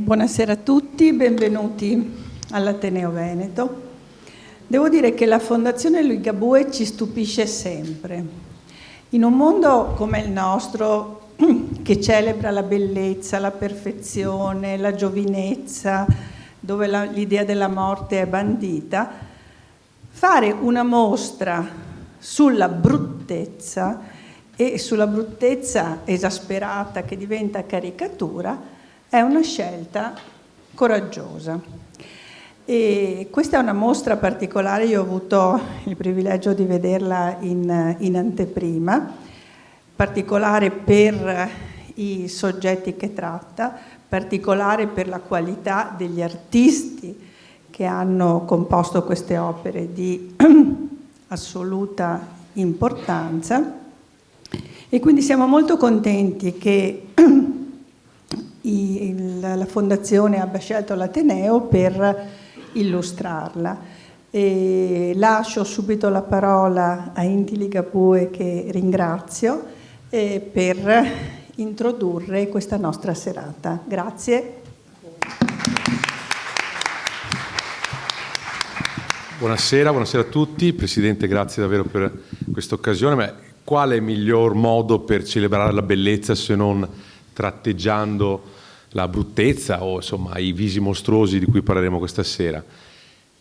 Buonasera a tutti, benvenuti all'Ateneo Veneto. Devo dire che la Fondazione Ligabue ci stupisce sempre. In un mondo come il nostro, che celebra la bellezza, la perfezione, la giovinezza, dove l'idea della morte è bandita, fare una mostra sulla bruttezza e sulla bruttezza esasperata che diventa caricatura è una scelta coraggiosa. E questa è una mostra particolare, io ho avuto il privilegio di vederla in anteprima, particolare per i soggetti che tratta, particolare per la qualità degli artisti che hanno composto queste opere di assoluta importanza, e quindi siamo molto contenti che la Fondazione abbia scelto l'Ateneo per illustrarla. E lascio subito la parola a Inti Ligabue, che ringrazio, per introdurre questa nostra serata. Grazie. Buonasera a tutti. Presidente, grazie davvero per questa occasione. Quale miglior modo per celebrare la bellezza se non tratteggiando la bruttezza o insomma i visi mostruosi di cui parleremo questa sera?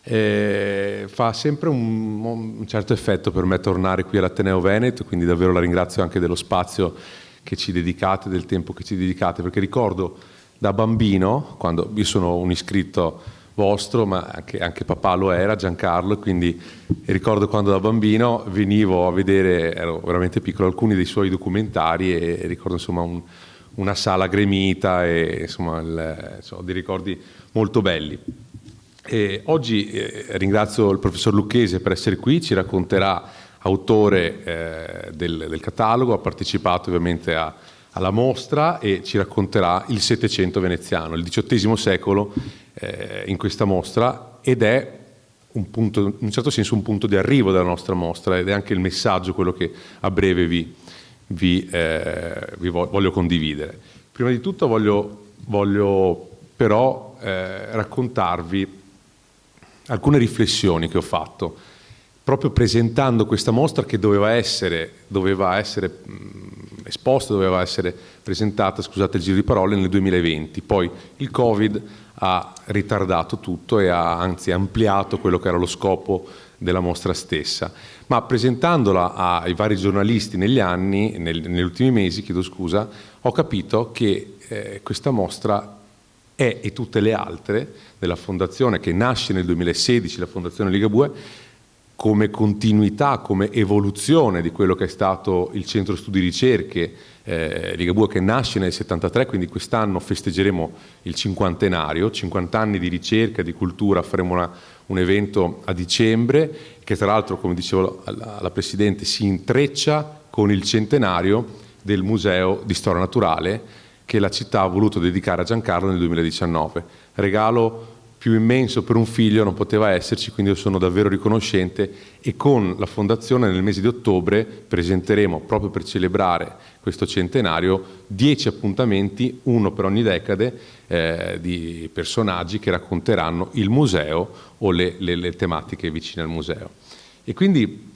Fa sempre un certo effetto per me tornare qui all'Ateneo Veneto, quindi davvero la ringrazio anche dello spazio che ci dedicate, del tempo che ci dedicate, perché ricordo da bambino, quando io sono un iscritto vostro, ma anche papà lo era, Giancarlo, e quindi ricordo quando da bambino venivo a vedere, ero veramente piccolo, alcuni dei suoi documentari, e ricordo insomma una sala gremita e insomma dei ricordi molto belli. E oggi ringrazio il professor Lucchese per essere qui, ci racconterà, autore del catalogo, ha partecipato ovviamente alla mostra e ci racconterà il Settecento veneziano, il XVIII secolo in questa mostra, ed è un punto, in un certo senso un punto di arrivo della nostra mostra, ed è anche il messaggio quello che a breve vi voglio condividere. Prima di tutto voglio però raccontarvi alcune riflessioni che ho fatto proprio presentando questa mostra, che doveva essere esposta, doveva essere presentata, scusate il giro di parole, nel 2020. Poi il Covid ha ritardato tutto e ha anzi ampliato quello che era lo scopo della mostra stessa. Ma presentandola ai vari giornalisti negli ultimi mesi, ho capito che questa mostra e tutte le altre della Fondazione, che nasce nel 2016, la Fondazione Ligabue, come continuità, come evoluzione di quello che è stato il Centro Studi Ricerche Ligabue, che nasce nel 73, quindi quest'anno festeggeremo il cinquantenario, 50 anni di ricerca, di cultura, faremo un evento a dicembre, che tra l'altro, come dicevo alla Presidente, si intreccia con il centenario del Museo di Storia Naturale che la città ha voluto dedicare a Giancarlo nel 2019. Regalo più immenso per un figlio non poteva esserci, quindi io sono davvero riconoscente, e con la Fondazione nel mese di ottobre presenteremo, proprio per celebrare questo centenario, 10 appuntamenti, uno per ogni decade, di personaggi che racconteranno il museo o le tematiche vicine al museo. E quindi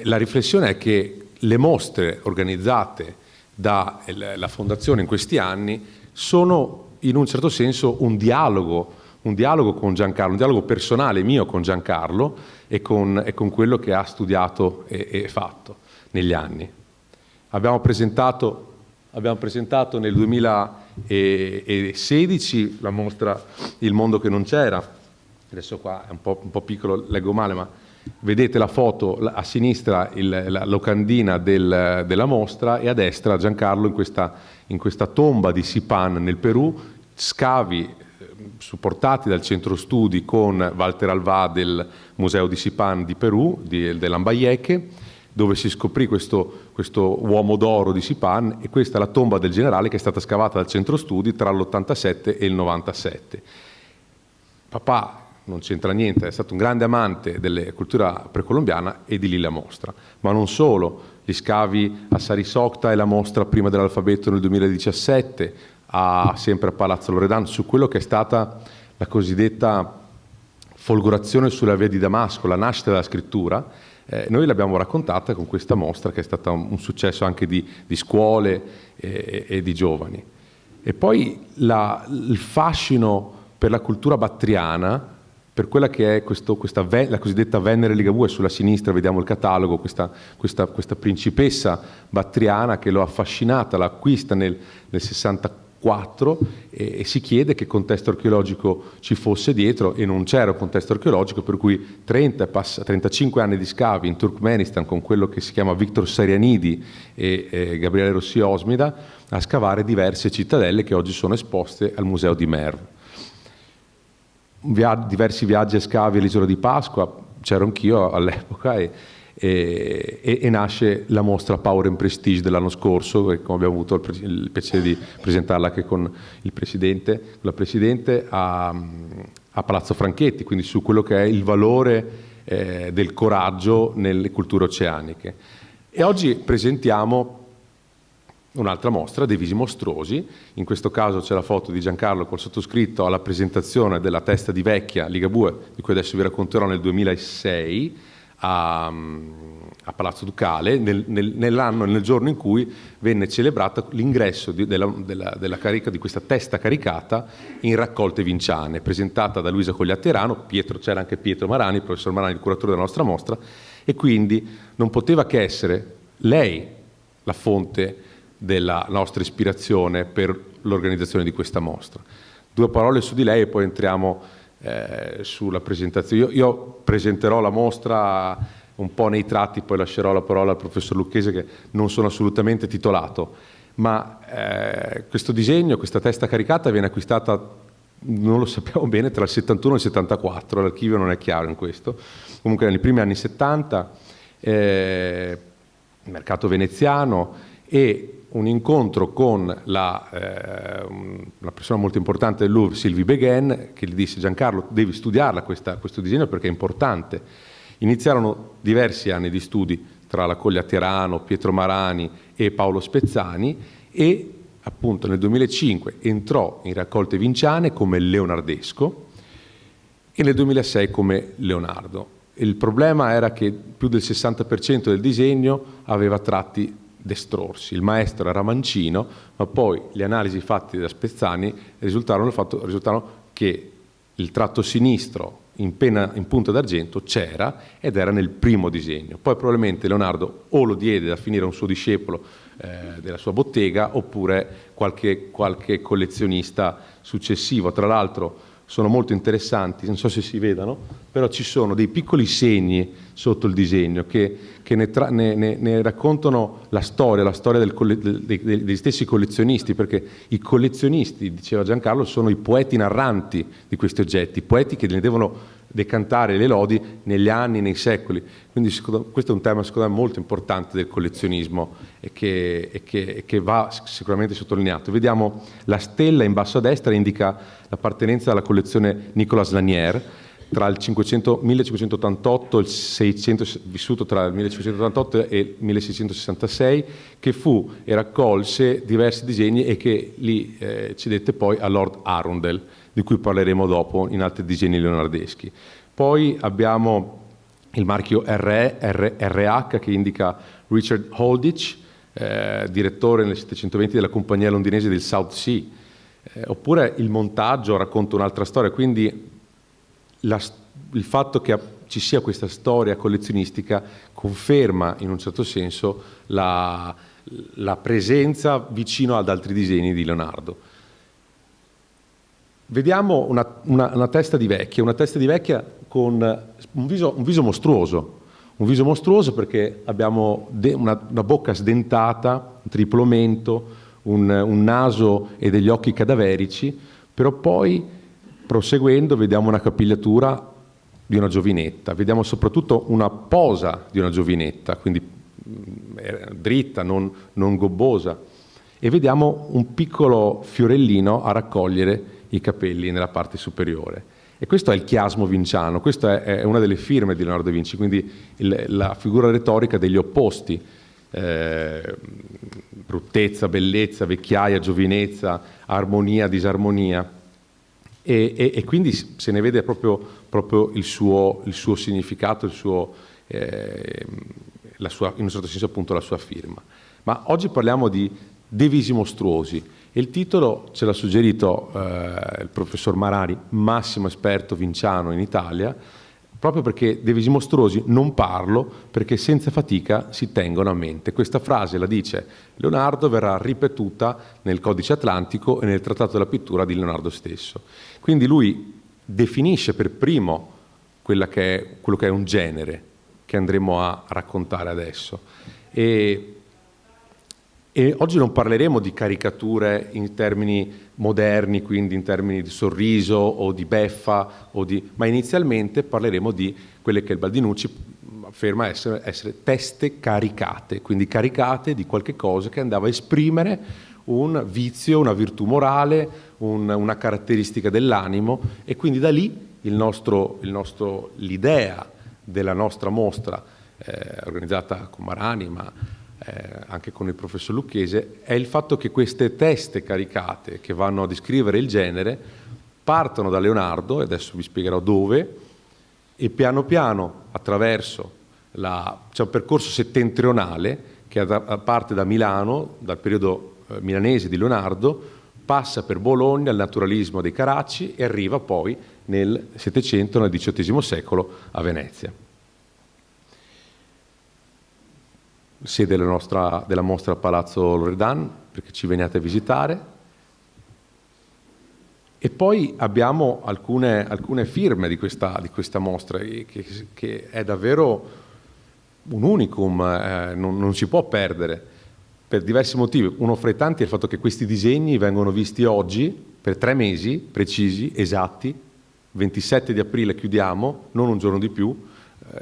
la riflessione è che le mostre organizzate dalla Fondazione in questi anni sono in un certo senso un dialogo con Giancarlo, un dialogo personale mio con Giancarlo e con quello che ha studiato e fatto negli anni. Abbiamo presentato nel 2016 la mostra Il mondo che non c'era. Adesso qua è un po' piccolo, leggo male, ma vedete la foto a sinistra, la locandina della mostra, e a destra Giancarlo in questa tomba di Sipan nel Perù, scavi supportati dal centro studi con Walter Alvà del Museo di Sipan di Perù, dell'Lambayeque, dove si scoprì questo uomo d'oro di Sipan, e questa è la tomba del generale che è stata scavata dal centro studi tra l'87 e il 97. Papà non c'entra niente, è stato un grande amante della cultura precolombiana e di lì la mostra. Ma non solo, gli scavi a Sarisocta e la mostra prima dell'alfabeto nel 2017, sempre a Palazzo Loredano, su quello che è stata la cosiddetta folgorazione sulla via di Damasco, la nascita della scrittura. Noi l'abbiamo raccontata con questa mostra che è stata un successo anche di scuole e di giovani. E poi il fascino per la cultura battriana, per quella che è la cosiddetta Venere Ligabue. Sulla sinistra vediamo il catalogo, questa principessa battriana che lo ha affascinata, la acquista nel 64 e si chiede che contesto archeologico ci fosse dietro, e non c'era un contesto archeologico, per cui 35 anni di scavi in Turkmenistan con quello che si chiama Victor Sarianidi e Gabriele Rossi Osmida a scavare diverse cittadelle che oggi sono esposte al museo di Merv. Diversi viaggi a scavi all'isola di Pasqua, c'ero anch'io all'epoca, e nasce la mostra Power and Prestige dell'anno scorso, e come abbiamo avuto il piacere di presentarla anche con la Presidente a Palazzo Franchetti, quindi su quello che è il valore del coraggio nelle culture oceaniche. E oggi presentiamo un'altra mostra, dei visi mostruosi. In questo caso c'è la foto di Giancarlo col sottoscritto alla presentazione della testa di vecchia Ligabue, di cui adesso vi racconterò, nel 2006 a Palazzo Ducale, nel giorno in cui venne celebrato l'ingresso della carica di questa testa caricata in raccolte vinciane, presentata da Luisa Cogliatterano. C'era anche Pietro Marani, il professor Marani, il curatore della nostra mostra, e quindi non poteva che essere lei la fonte della nostra ispirazione per l'organizzazione di questa mostra. Due parole su di lei e poi entriamo sulla presentazione. Io presenterò la mostra un po' nei tratti, poi lascerò la parola al professor Lucchese, che non sono assolutamente titolato, ma questo disegno, questa testa caricata, viene acquistata, non lo sappiamo bene, tra il 71 e il 74, l'archivio non è chiaro in questo, comunque nei primi anni 70, mercato veneziano, e un incontro con una persona molto importante del Louvre, Sylvie Beghen, che gli disse: Giancarlo, devi studiarla questo disegno perché è importante. Iniziarono diversi anni di studi tra la Cogliatterano, Pietro Marani e Paolo Spezzani, e appunto nel 2005 entrò in raccolte vinciane come leonardesco e nel 2006 come Leonardo. Il problema era che più del 60% del disegno aveva tratti destrorsi. Il maestro era mancino, ma poi le analisi fatte da Spezzani risultarono che il tratto sinistro in punta d'argento c'era ed era nel primo disegno. Poi probabilmente Leonardo o lo diede da finire a un suo discepolo della sua bottega, oppure qualche collezionista successivo. Tra l'altro sono molto interessanti, non so se si vedano, però ci sono dei piccoli segni sotto il disegno che ne raccontano la storia degli stessi collezionisti, perché i collezionisti, diceva Giancarlo, sono i poeti narranti di questi oggetti, poeti che ne devono decantare le lodi negli anni, nei secoli. Quindi questo è un tema secondo me molto importante del collezionismo e che va sicuramente sottolineato. Vediamo la stella in basso a destra, indica l'appartenenza alla collezione Nicolas Lanier, tra il 1588 e il 600, vissuto tra il 1588 e il 1666, che fu e raccolse diversi disegni e che li cedette poi a Lord Arundel, di cui parleremo dopo in altri disegni leonardeschi. Poi abbiamo il marchio RH, che indica Richard Holditch, direttore nel 720 della compagnia londinese del South Sea. Oppure il montaggio racconta un'altra storia, quindi il fatto che ci sia questa storia collezionistica conferma in un certo senso la presenza vicino ad altri disegni di Leonardo. Vediamo una testa di vecchia con un viso mostruoso, perché abbiamo una bocca sdentata, un triplo mento, un naso e degli occhi cadaverici, però poi proseguendo vediamo una capigliatura di una giovinetta, vediamo soprattutto una posa di una giovinetta, quindi dritta, non gobbosa, e vediamo un piccolo fiorellino a raccogliere i capelli nella parte superiore. E questo è il chiasmo vinciano, questa è una delle firme di Leonardo da Vinci, quindi la figura retorica degli opposti. bruttezza, bellezza, vecchiaia, giovinezza, armonia, disarmonia, e quindi se ne vede proprio il suo significato, in un certo senso appunto la sua firma. Ma oggi parliamo di devisi mostruosi, e il titolo ce l'ha suggerito il professor Marani, massimo esperto vinciano in Italia, proprio perché devisi mostruosi non parlo, perché senza fatica si tengono a mente. Questa frase la dice Leonardo, verrà ripetuta nel Codice Atlantico e nel Trattato della pittura di Leonardo stesso. Quindi lui definisce per primo quello che è un genere che andremo a raccontare adesso. E oggi non parleremo di caricature in termini moderni, quindi in termini di sorriso o di beffa, ma inizialmente parleremo di quelle che il Baldinucci afferma essere teste caricate, quindi caricate di qualche cosa che andava a esprimere un vizio, una virtù morale, una caratteristica dell'animo, e quindi da lì l'idea della nostra mostra, organizzata con Marani, ma anche con il professor Lucchese, è il fatto che queste teste caricate che vanno a descrivere il genere partono da Leonardo, e adesso vi spiegherò dove, e piano piano attraverso c'è un percorso settentrionale che parte da Milano, dal periodo milanese di Leonardo, passa per Bologna, il naturalismo dei Carracci, e arriva poi nel Settecento, nel XVIII secolo, a Venezia. Sede della mostra a Palazzo Loredan, perché ci veniate a visitare. E poi abbiamo alcune firme di questa mostra, che è davvero un unicum, non si può perdere, per diversi motivi. Uno fra i tanti è il fatto che questi disegni vengono visti oggi per 3 mesi precisi, esatti. 27 di aprile chiudiamo, non un giorno di più.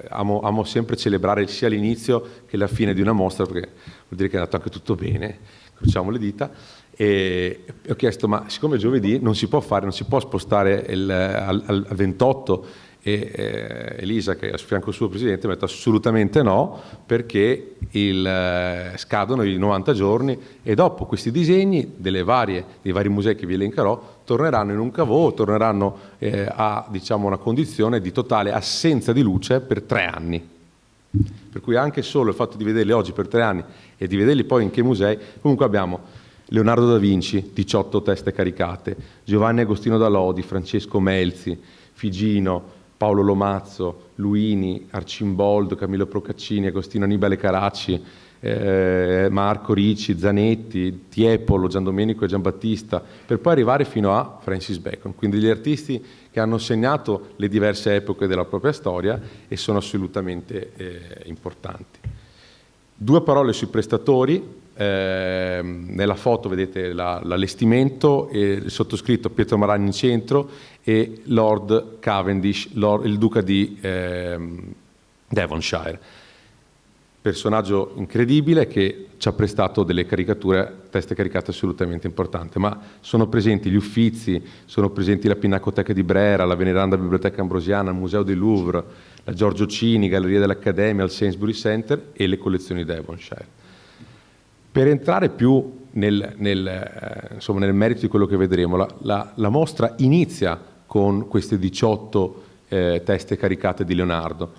Amo sempre celebrare sia l'inizio che la fine di una mostra, perché vuol dire che è andato anche tutto bene, crociamo le dita, e ho chiesto, ma siccome è giovedì non si può spostare al 28, e Elisa, che è a fianco suo presidente, mi ha detto assolutamente no, perché scadono i 90 giorni, e dopo questi disegni dei vari musei che vi elencherò torneranno in un caveau, torneranno a una condizione di totale assenza di luce per 3 anni. Per cui anche solo il fatto di vederli oggi per 3 anni e di vederli poi in che musei. Comunque abbiamo Leonardo da Vinci, 18 teste caricate, Giovanni Agostino da Lodi, Francesco Melzi, Figino, Paolo Lomazzo, Luini, Arcimboldo, Camillo Procaccini, Agostino Annibale Carracci, Marco Ricci, Zanetti, Tiepolo, Giandomenico e Giambattista, per poi arrivare fino a Francis Bacon. Quindi gli artisti che hanno segnato le diverse epoche della propria storia e sono assolutamente importanti. 2 parole sui prestatori. Nella foto vedete l'allestimento, il sottoscritto Pietro Marani in centro e Lord Cavendish, il duca di Devonshire, personaggio incredibile che ci ha prestato delle teste caricate assolutamente importanti, ma sono presenti gli Uffizi, sono presenti la Pinacoteca di Brera, la veneranda Biblioteca Ambrosiana, il Museo del Louvre, la Giorgio Cini, Galleria dell'Accademia, il Sainsbury Center e le collezioni Devonshire. Per entrare più nel merito di quello che vedremo, la mostra inizia con queste 18 teste caricate di Leonardo,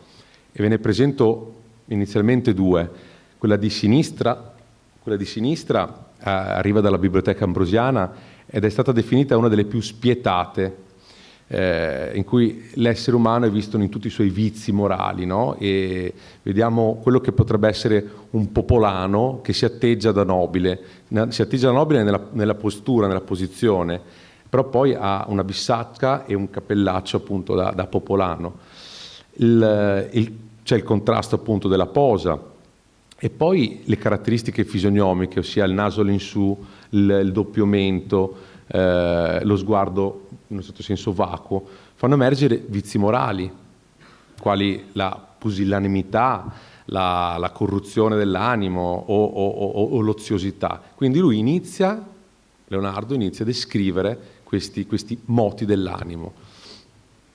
e ve ne presento inizialmente 2. Quella di sinistra arriva dalla Biblioteca Ambrosiana ed è stata definita una delle più spietate, in cui l'essere umano è visto in tutti i suoi vizi morali, no? E vediamo quello che potrebbe essere un popolano che si atteggia da nobile nella postura, nella posizione, però poi ha una bissacca e un cappellaccio appunto da popolano. C'è il contrasto appunto della posa, e poi le caratteristiche fisionomiche, ossia il naso all'insù, il doppio mento, lo sguardo in un certo senso vacuo, fanno emergere vizi morali, quali la pusillanimità, la corruzione dell'animo o l'oziosità. Quindi Leonardo inizia a descrivere questi moti dell'animo.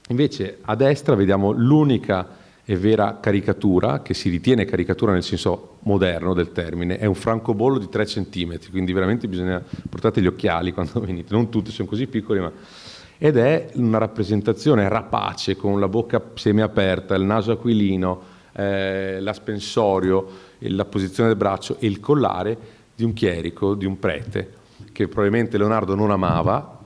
Invece a destra vediamo l'unica e vera caricatura, che si ritiene caricatura nel senso moderno del termine, è un francobollo di 3 centimetri, quindi veramente bisogna portate gli occhiali quando venite, non tutti sono così piccoli, ma... ed è una rappresentazione rapace con la bocca semiaperta, il naso aquilino, l'aspensorio, la posizione del braccio e il collare di un chierico, di un prete, che probabilmente Leonardo non amava,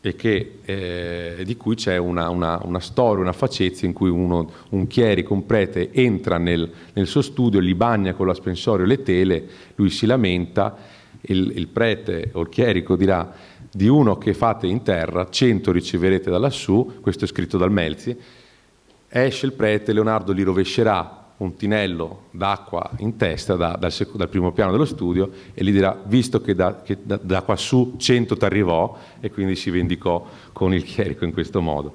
e che, di cui c'è una storia, una faccezza in cui un chierico, un prete entra nel suo studio, gli bagna con l'aspensorio le tele, lui si lamenta, il prete o il chierico dirà: di uno che fate in terra 100 riceverete da lassù, questo è scritto dal Melzi. Esce il prete, Leonardo gli rovescerà un tinello d'acqua in testa dal primo piano dello studio e gli dirà: visto che da quassù 100 ti arrivò, e quindi si vendicò con il chierico in questo modo.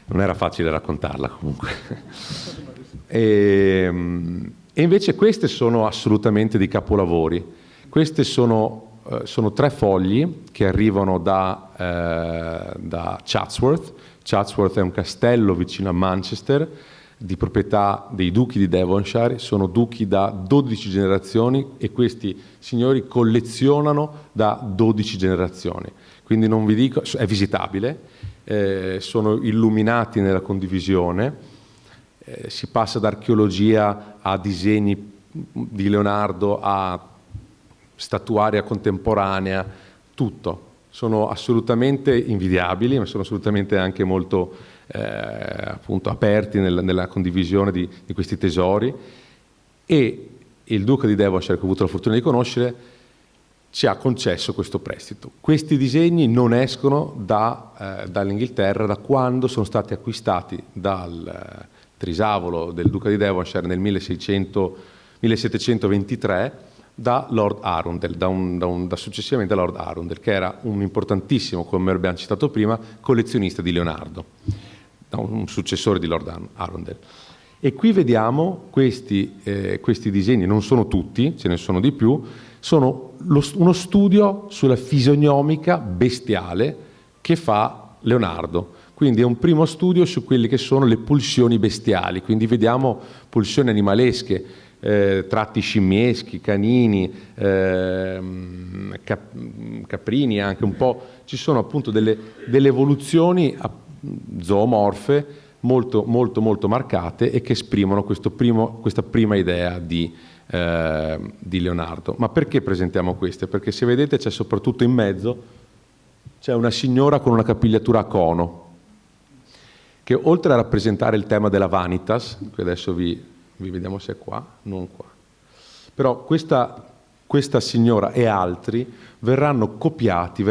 Non era facile raccontarla comunque. E invece queste sono assolutamente dei capolavori. Queste sono 3 fogli che arrivano da Chatsworth. Chatsworth è un castello vicino a Manchester, di proprietà dei duchi di Devonshire, sono duchi da 12 generazioni e questi signori collezionano da 12 generazioni. Quindi non vi dico, è visitabile, sono illuminati nella condivisione, si passa da archeologia a disegni di Leonardo, a statuaria contemporanea, tutto. Sono assolutamente invidiabili, ma sono assolutamente anche molto appunto aperti nella condivisione di questi tesori, e il duca di Devonshire, che ho avuto la fortuna di conoscere, ci ha concesso questo prestito. Questi disegni non escono dall'Inghilterra da quando sono stati acquistati dal trisavolo del duca di Devonshire nel 1723 da Lord Arundel, successivamente da Lord Arundel, che era un importantissimo, come abbiamo citato prima, collezionista di Leonardo, un successore di Lord Arundel. E qui vediamo questi disegni, non sono tutti, ce ne sono di più, sono uno studio sulla fisionomica bestiale che fa Leonardo. Quindi è un primo studio su quelle che sono le pulsioni bestiali, quindi vediamo pulsioni animalesche, tratti scimmieschi, canini, caprini anche un po'. Ci sono appunto delle evoluzioni zoomorfe molto molto molto marcate e che esprimono questa prima idea di Leonardo. Ma perché presentiamo queste? Perché se vedete c'è soprattutto in mezzo c'è una signora con una capigliatura a cono, che oltre a rappresentare il tema della vanitas, che adesso vi vediamo se è qua, non qua, però questa signora e altri verranno copiati,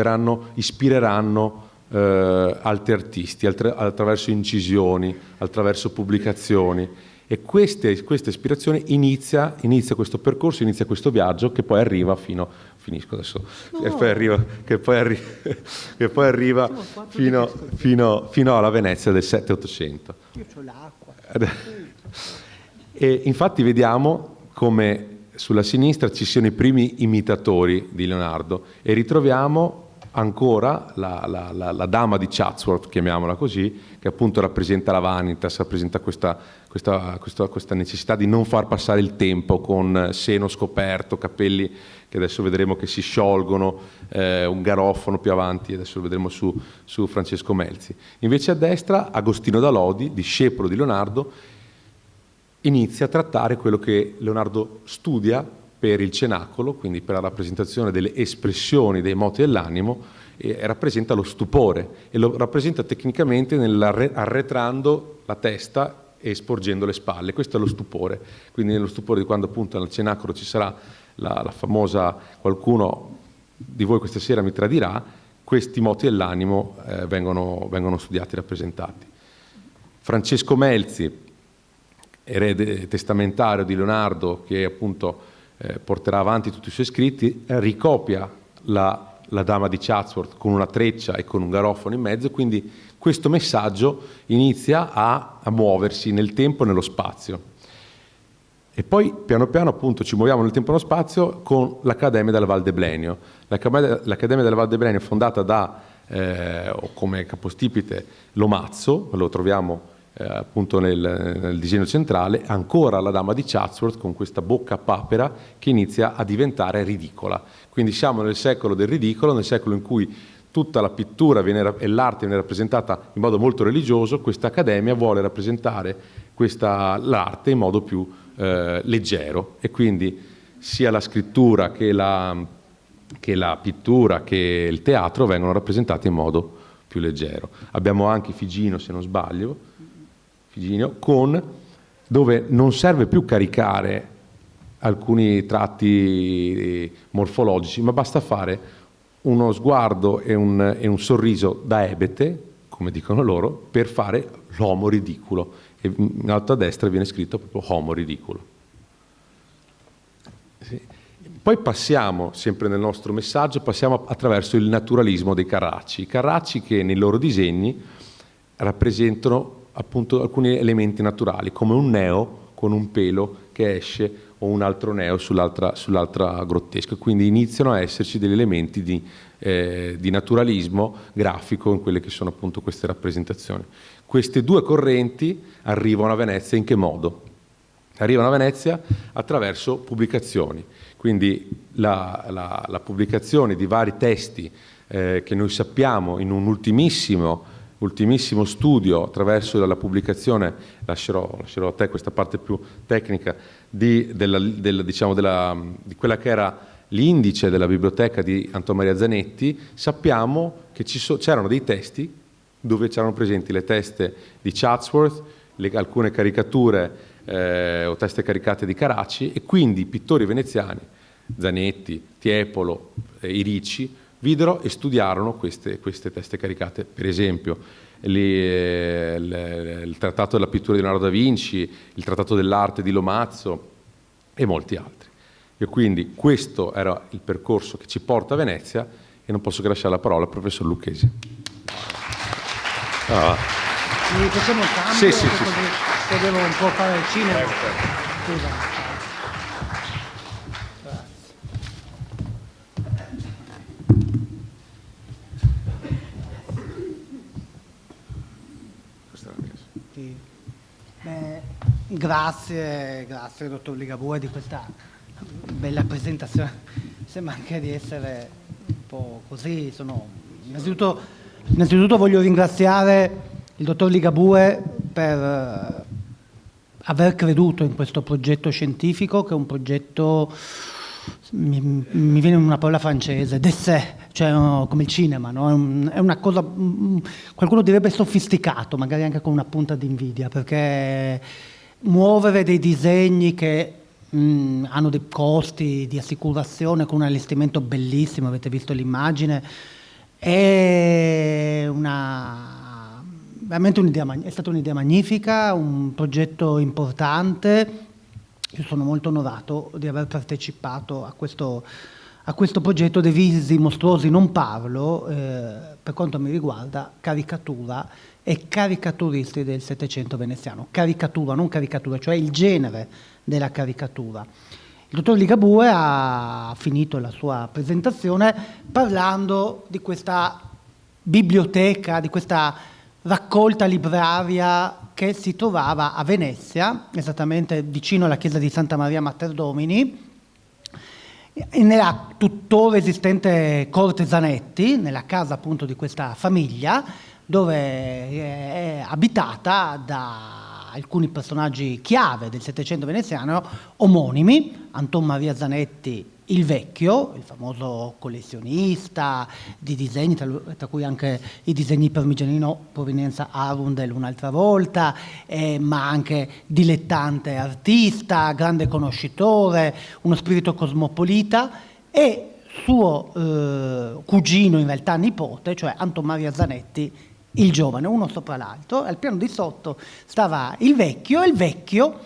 ispireranno altri artisti attraverso incisioni, attraverso pubblicazioni, e questa ispirazione inizia questo percorso, inizia questo viaggio che poi arriva fino alla Venezia del 7-800. Io c'ho l'acqua. E infatti vediamo come sulla sinistra ci siano i primi imitatori di Leonardo, e ritroviamo ancora la dama di Chatsworth, chiamiamola così, che appunto rappresenta la vanitas, rappresenta questa necessità di non far passare il tempo, con seno scoperto, capelli che adesso vedremo che si sciolgono, un garofono più avanti, adesso lo vedremo su Francesco Melzi. Invece a destra Agostino da Lodi, discepolo di Leonardo, inizia a trattare quello che Leonardo studia per il cenacolo, quindi per la rappresentazione delle espressioni dei moti dell'animo, e rappresenta lo stupore, e lo rappresenta tecnicamente arretrando la testa e sporgendo le spalle. Questo è lo stupore, quindi nello stupore di quando appunto al cenacolo ci sarà la famosa, qualcuno di voi questa sera mi tradirà, questi moti dell'animo vengono studiati e rappresentati. Francesco Melzi, erede testamentario di Leonardo, che appunto porterà avanti tutti i suoi scritti, ricopia la dama di Chatsworth con una treccia e con un garofono in mezzo, quindi questo messaggio inizia a muoversi nel tempo e nello spazio. E poi piano piano appunto ci muoviamo nel tempo e nello spazio con l'Accademia della Val d'Eblenio. L'Accademia della Val d'Eblenio è fondata come capostipite Lomazzo, lo troviamo appunto nel disegno centrale, ancora la dama di Chatsworth con questa bocca a papera che inizia a diventare ridicola. Quindi siamo nel secolo del ridicolo, nel secolo in cui tutta la pittura e l'arte viene rappresentata in modo molto religioso. Questa accademia vuole rappresentare l'arte in modo più leggero, e quindi sia la scrittura che la pittura che il teatro vengono rappresentati in modo più leggero. Abbiamo anche Figino, se non sbaglio, dove non serve più caricare alcuni tratti morfologici, ma basta fare uno sguardo e un sorriso da ebete, come dicono loro, per fare l'uomo ridicolo. E in alto a destra viene scritto proprio homo ridicolo. Sì. Poi passiamo, sempre nel nostro messaggio, attraverso il naturalismo dei Carracci. I Carracci che nei loro disegni rappresentano appunto alcuni elementi naturali, come un neo con un pelo che esce o un altro neo sull'altra grottesca. Quindi iniziano a esserci degli elementi di naturalismo grafico in quelle che sono appunto queste rappresentazioni. Queste due correnti arrivano a Venezia in che modo? Arrivano a Venezia attraverso pubblicazioni, quindi la pubblicazione di vari testi che noi sappiamo in un ultimissimo studio, attraverso la pubblicazione, lascerò a te questa parte più tecnica, di quella che era l'indice della biblioteca di Anton Maria Zanetti. Sappiamo che c'erano dei testi dove c'erano presenti le teste di Chatsworth, alcune caricature o teste caricate di Carracci, e quindi i pittori veneziani, Zanetti, Tiepolo, i Ricci, videro e studiarono queste teste caricate. Per esempio il trattato della pittura di Leonardo da Vinci, il trattato dell'arte di Lomazzo e molti altri. E quindi questo era il percorso che ci porta a Venezia, e non posso che lasciare la parola al professor Lucchesi. Facciamo il cambio, sì. Potevo un po' fare il cinema. Scusa. Grazie dottor Ligabue di questa bella presentazione. Sembra anche di essere un po' così. Innanzitutto voglio ringraziare il dottor Ligabue per aver creduto in questo progetto scientifico, che è un progetto, mi viene una parola francese, d'essai, cioè come il cinema, no? È una cosa, qualcuno direbbe sofisticato, magari anche con una punta di invidia, perché muovere dei disegni che hanno dei costi di assicurazione con un allestimento bellissimo, avete visto l'immagine, è veramente è stata un'idea magnifica, un progetto importante. Io sono molto onorato di aver partecipato a questo progetto. Dei visi mostruosi non parlo, per quanto mi riguarda caricatura e caricaturisti del Settecento veneziano. Caricatura, non caricatura, cioè il genere della caricatura. Il dottor Ligabue ha finito la sua presentazione parlando di questa biblioteca, di questa raccolta libraria che si trovava a Venezia, esattamente vicino alla chiesa di Santa Maria Mater Domini, nella tuttora esistente Corte Zanetti, nella casa appunto di questa famiglia, dove è abitata da alcuni personaggi chiave del Settecento veneziano omonimi: Anton Maria Zanetti il Vecchio, il famoso collezionista di disegni, tra cui anche i disegni per Migianino, provenienza Arundel un'altra volta, ma anche dilettante artista, grande conoscitore, uno spirito cosmopolita, e suo cugino, in realtà nipote, cioè Anton Maria Zanetti il giovane, uno sopra l'altro. Al piano di sotto stava il Vecchio, e il Vecchio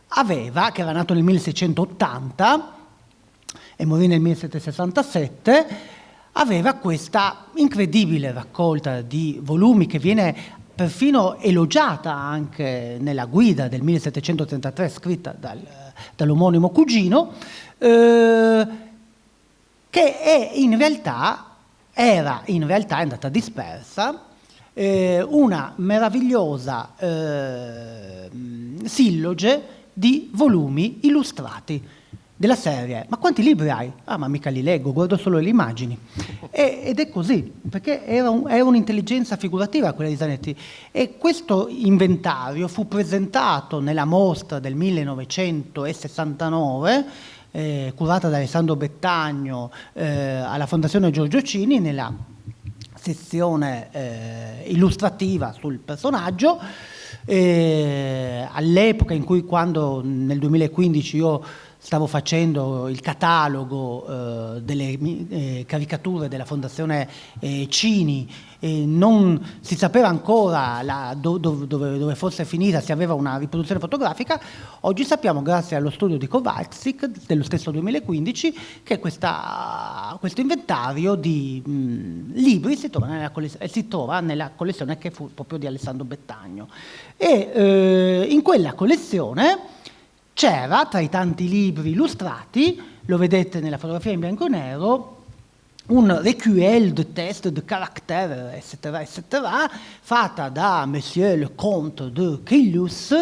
aveva, che era nato nel 1680 e morì nel 1767, aveva questa incredibile raccolta di volumi che viene perfino elogiata anche nella guida del 1733 scritta dall'omonimo cugino, che era in realtà andata dispersa una meravigliosa silloge di volumi illustrati della serie. Ma quanti libri hai? Ah, ma mica li leggo, guardo solo le immagini. Ed è così, perché era un'intelligenza figurativa quella di Zanetti. E questo inventario fu presentato nella mostra del 1969, curata da Alessandro Bettagno alla Fondazione Giorgio Cini, nella sezione illustrativa sul personaggio. All'epoca in cui, quando nel 2015 io stavo facendo il catalogo delle caricature della Fondazione Cini, non si sapeva ancora dove fosse finita, se aveva una riproduzione fotografica. Oggi sappiamo, grazie allo studio di Kowalczyk dello stesso 2015, che questo inventario di libri si trova nella collezione che fu proprio di Alessandro Bettagno. E in quella collezione c'era, tra i tanti libri illustrati, lo vedete nella fotografia in bianco e nero, un recueil de test de caractère, eccetera, eccetera, fatta da Monsieur le Comte de Caylus,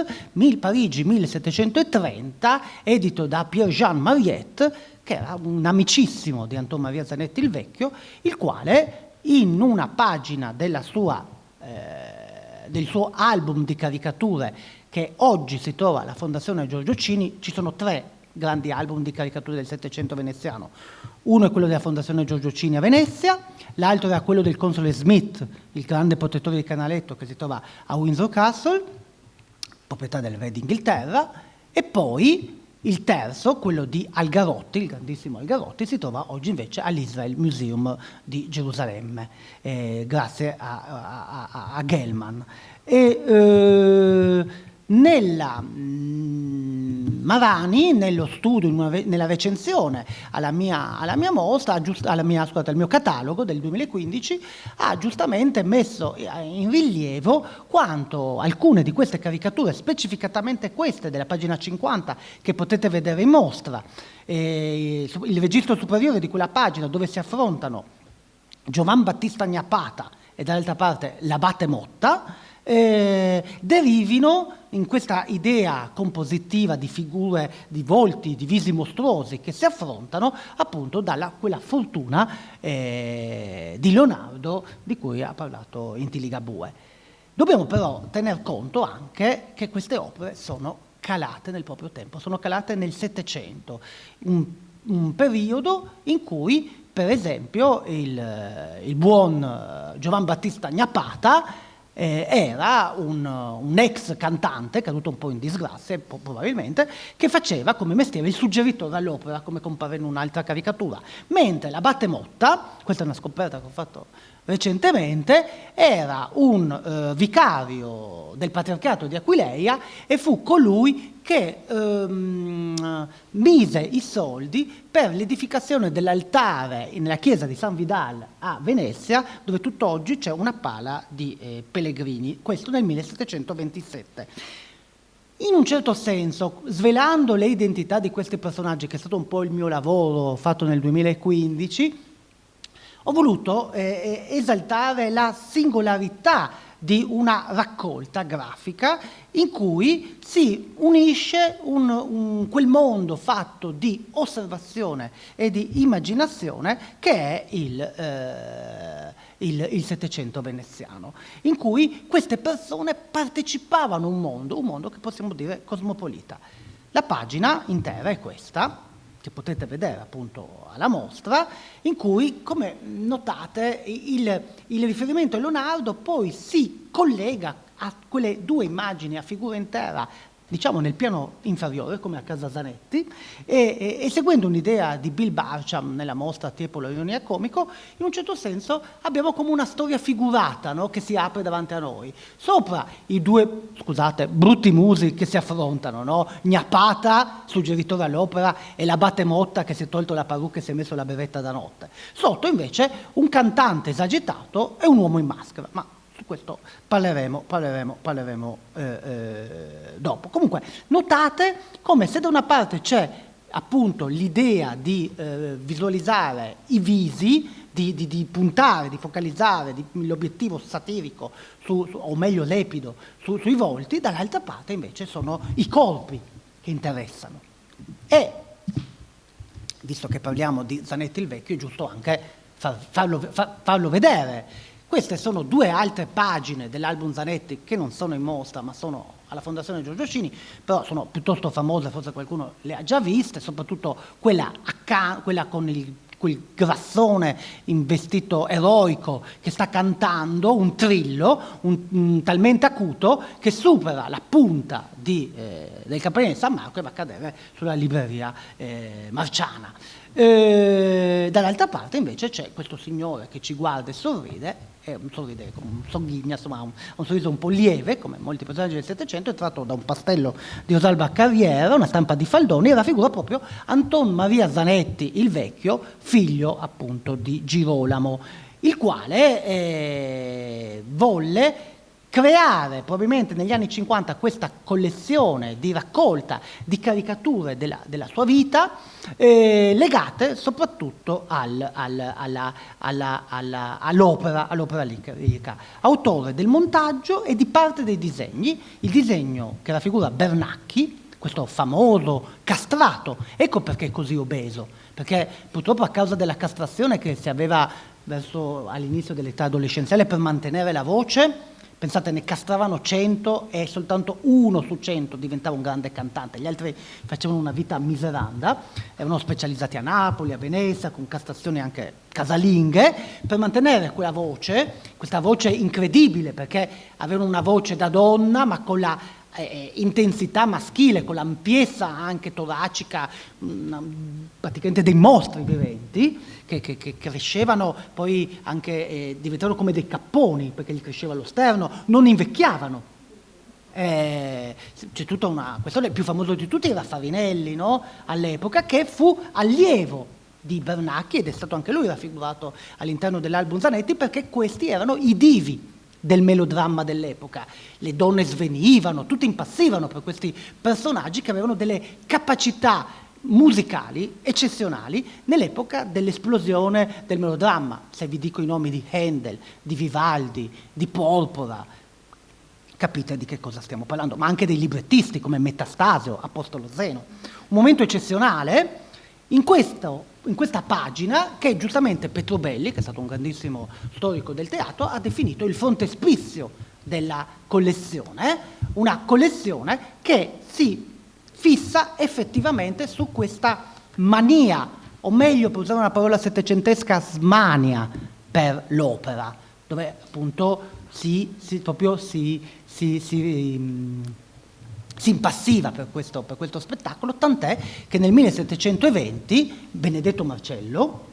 Parigi 1730, edito da Pierre-Jean Mariette, che era un amicissimo di Anton Maria Zanetti il Vecchio, il quale in una pagina del suo album di caricature, che oggi si trova alla Fondazione Giorgio Cini, ci sono 3 grandi album di caricature del Settecento veneziano. Uno è quello della Fondazione Giorgio Cini a Venezia, l'altro era quello del console Smith, il grande protettore di Canaletto, che si trova a Windsor Castle, proprietà del re d'Inghilterra, e poi il terzo, quello di Algarotti, il grandissimo Algarotti, si trova oggi invece all'Israel Museum di Gerusalemme, grazie a Gell-Mann. Nella Marani, nello studio, nella recensione alla mia mostra, al mio catalogo del 2015, ha giustamente messo in rilievo quanto alcune di queste caricature, specificatamente queste della pagina 50 che potete vedere in mostra, il registro superiore di quella pagina dove si affrontano Giovan Battista Gnapata e dall'altra parte l'Abate Motta, derivino in questa idea compositiva di figure, di volti, di visi mostruosi che si affrontano appunto da quella fortuna di Leonardo di cui ha parlato Inti Ligabue. Dobbiamo però tener conto anche che queste opere sono calate nel proprio tempo, sono calate nel Settecento, un periodo in cui, per esempio, il buon Giovan Battista Gnapata era un ex cantante, caduto un po' in disgrazia probabilmente, che faceva come mestiere il suggeritore all'opera, come compare in un'altra caricatura, mentre l'Abate Motta, questa è una scoperta che ho fatto recentemente, era un vicario del patriarcato di Aquileia e fu colui che mise i soldi per l'edificazione dell'altare nella chiesa di San Vidal a Venezia, dove tutt'oggi c'è una pala di pellegrini, questo nel 1727. In un certo senso, svelando le identità di questi personaggi, che è stato un po' il mio lavoro fatto nel 2015, ho voluto esaltare la singolarità di una raccolta grafica in cui si unisce quel mondo fatto di osservazione e di immaginazione che è il Settecento veneziano, in cui queste persone partecipavano a un mondo che possiamo dire cosmopolita. La pagina intera è questa, che potete vedere appunto alla mostra, in cui, come notate, il riferimento a Leonardo poi si collega a quelle 2 immagini a figura intera, diciamo nel piano inferiore, come a casa Zanetti, e seguendo un'idea di Bill Barcham nella mostra Tiepolo Ironia Comico, in un certo senso abbiamo come una storia figurata, no? Che si apre davanti a noi. Sopra i 2, scusate, brutti musi che si affrontano, no? Gnapata, suggeritore all'opera, e l'Abate Motta che si è tolto la parrucca e si è messo la berretta da notte. Sotto invece un cantante esagitato e un uomo in maschera, ma su questo parleremo dopo. Comunque, notate come se da una parte c'è appunto l'idea di visualizzare i visi, di puntare, di focalizzare l'obiettivo satirico, o meglio lepido, sui volti. Dall'altra parte invece sono i corpi che interessano. E, visto che parliamo di Zanetti il Vecchio, è giusto anche farlo vedere. Queste sono 2 altre pagine dell'album Zanetti che non sono in mostra, ma sono alla Fondazione Giorgio Cini, però sono piuttosto famose, forse qualcuno le ha già viste, soprattutto quella con quel grassone in vestito eroico che sta cantando un trillo talmente acuto che supera la punta del campanile di San Marco e va a cadere sulla libreria Marciana. Dall'altra parte invece c'è questo signore che ci guarda e sorride, sorride con un sogghigno, insomma un sorriso un po' lieve, come molti personaggi del Settecento, è tratto da un pastello di Rosalba Carriera, una stampa di Faldoni, e raffigura proprio Anton Maria Zanetti il Vecchio, figlio appunto di Girolamo, il quale volle creare probabilmente negli anni 50 questa collezione di raccolta di caricature della sua vita, legate soprattutto all'opera lirica, autore del montaggio e di parte dei disegni. Il disegno che raffigura Bernacchi, questo famoso castrato, ecco perché è così obeso, perché purtroppo a causa della castrazione che si aveva all'inizio dell'età adolescenziale per mantenere la voce, pensate, ne castravano 100 e soltanto 1 su 100 diventava un grande cantante, gli altri facevano una vita miseranda, erano specializzati a Napoli, a Venezia, con castrazioni anche casalinghe, per mantenere questa voce incredibile, perché avevano una voce da donna ma con la intensità maschile, con l'ampiezza anche toracica, praticamente dei mostri viventi che crescevano, poi anche diventavano come dei capponi perché gli cresceva lo sterno, non invecchiavano. C'è tutta una questione. Il più famoso di tutti era Farinelli, no? All'epoca, che fu allievo di Bernacchi ed è stato anche lui raffigurato all'interno dell'album Zanetti, perché questi erano i divi del melodramma dell'epoca. Le donne svenivano, tutti impazzivano per questi personaggi che avevano delle capacità musicali eccezionali nell'epoca dell'esplosione del melodramma. Se vi dico i nomi di Handel, di Vivaldi, di Porpora, capite di che cosa stiamo parlando, ma anche dei librettisti come Metastasio, Apostolo Zeno. Un momento eccezionale in questa pagina che giustamente Petrobelli, che è stato un grandissimo storico del teatro, ha definito il frontespizio della collezione, una collezione che si fissa effettivamente su questa mania, o meglio, per usare una parola settecentesca, smania per l'opera, dove appunto si impassiva per questo spettacolo, tant'è che nel 1720 Benedetto Marcello,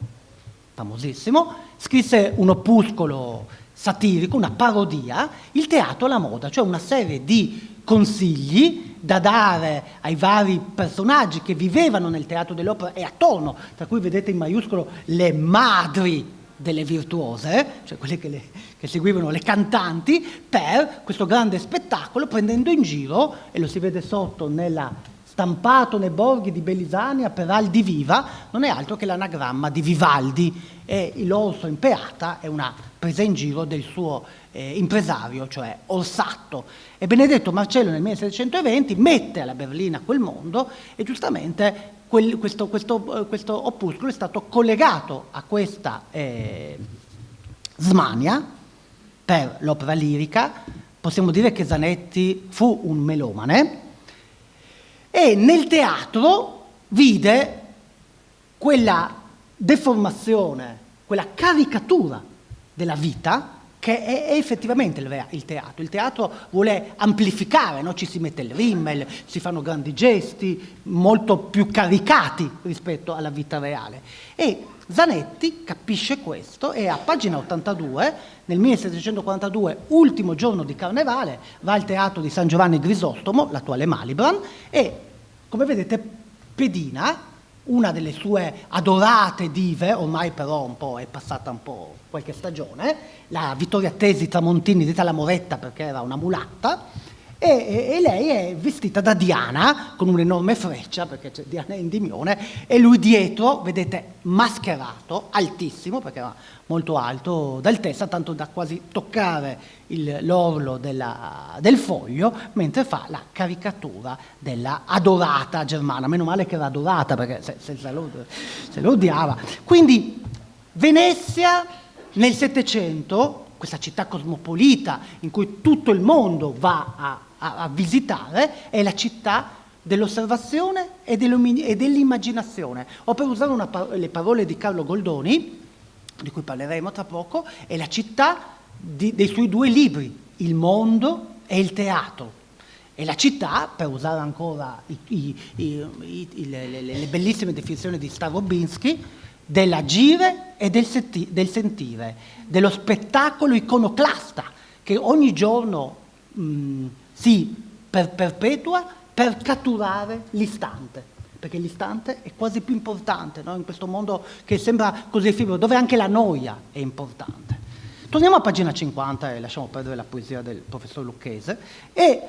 famosissimo, scrisse un opuscolo satirico, una parodia, Il teatro alla moda, cioè una serie di consigli da dare ai vari personaggi che vivevano nel teatro dell'opera e attorno, tra cui vedete in maiuscolo le madri delle virtuose, cioè quelle che seguivano le cantanti, per questo grande spettacolo, prendendo in giro, e lo si vede sotto nella stampato nei borghi di Bellisania per Aldi Viva, non è altro che l'anagramma di Vivaldi, e l'orso in peata è una presa in giro del suo impresario, cioè Orsatto. E Benedetto Marcello nel 1720 mette alla berlina quel mondo, e giustamente questo opuscolo è stato collegato a questa smania per l'opera lirica. Possiamo dire che Zanetti fu un melomane e nel teatro vide quella deformazione, quella caricatura della vita che è effettivamente il teatro. Il teatro vuole amplificare, no? Ci si mette il rimmel, si fanno grandi gesti molto più caricati rispetto alla vita reale. E Zanetti capisce questo e a pagina 82, nel 1742, ultimo giorno di Carnevale, va al teatro di San Giovanni Grisostomo, l'attuale Malibran, e come vedete pedina una delle sue adorate dive, ormai però è passata un po' qualche stagione, la Vittoria Tesi Tramontini, detta la Moretta perché era una mulatta, e lei è vestita da Diana con un'enorme freccia, perché c'è Diana Endimione, e lui dietro, vedete, mascherato, altissimo, perché era molto alto d'altezza, tanto da quasi toccare l'orlo del foglio, mentre fa la caricatura della adorata Germana. Meno male che era adorata, perché se lo odiava. Quindi Venezia nel Settecento, questa città cosmopolita in cui tutto il mondo va a visitare, è la città dell'osservazione e dell'immaginazione. O per usare le parole di Carlo Goldoni, di cui parleremo tra poco, è la città dei suoi 2 libri, Il mondo e il teatro. È la città, per usare ancora le bellissime definizioni di Starobinsky, dell'agire e del sentire, dello spettacolo iconoclasta che ogni giorno si perpetua per catturare l'istante, perché l'istante è quasi più importante, no? In questo mondo che sembra così effimero, dove anche la noia è importante. Torniamo a pagina 50 e lasciamo perdere la poesia del professor Lucchese, e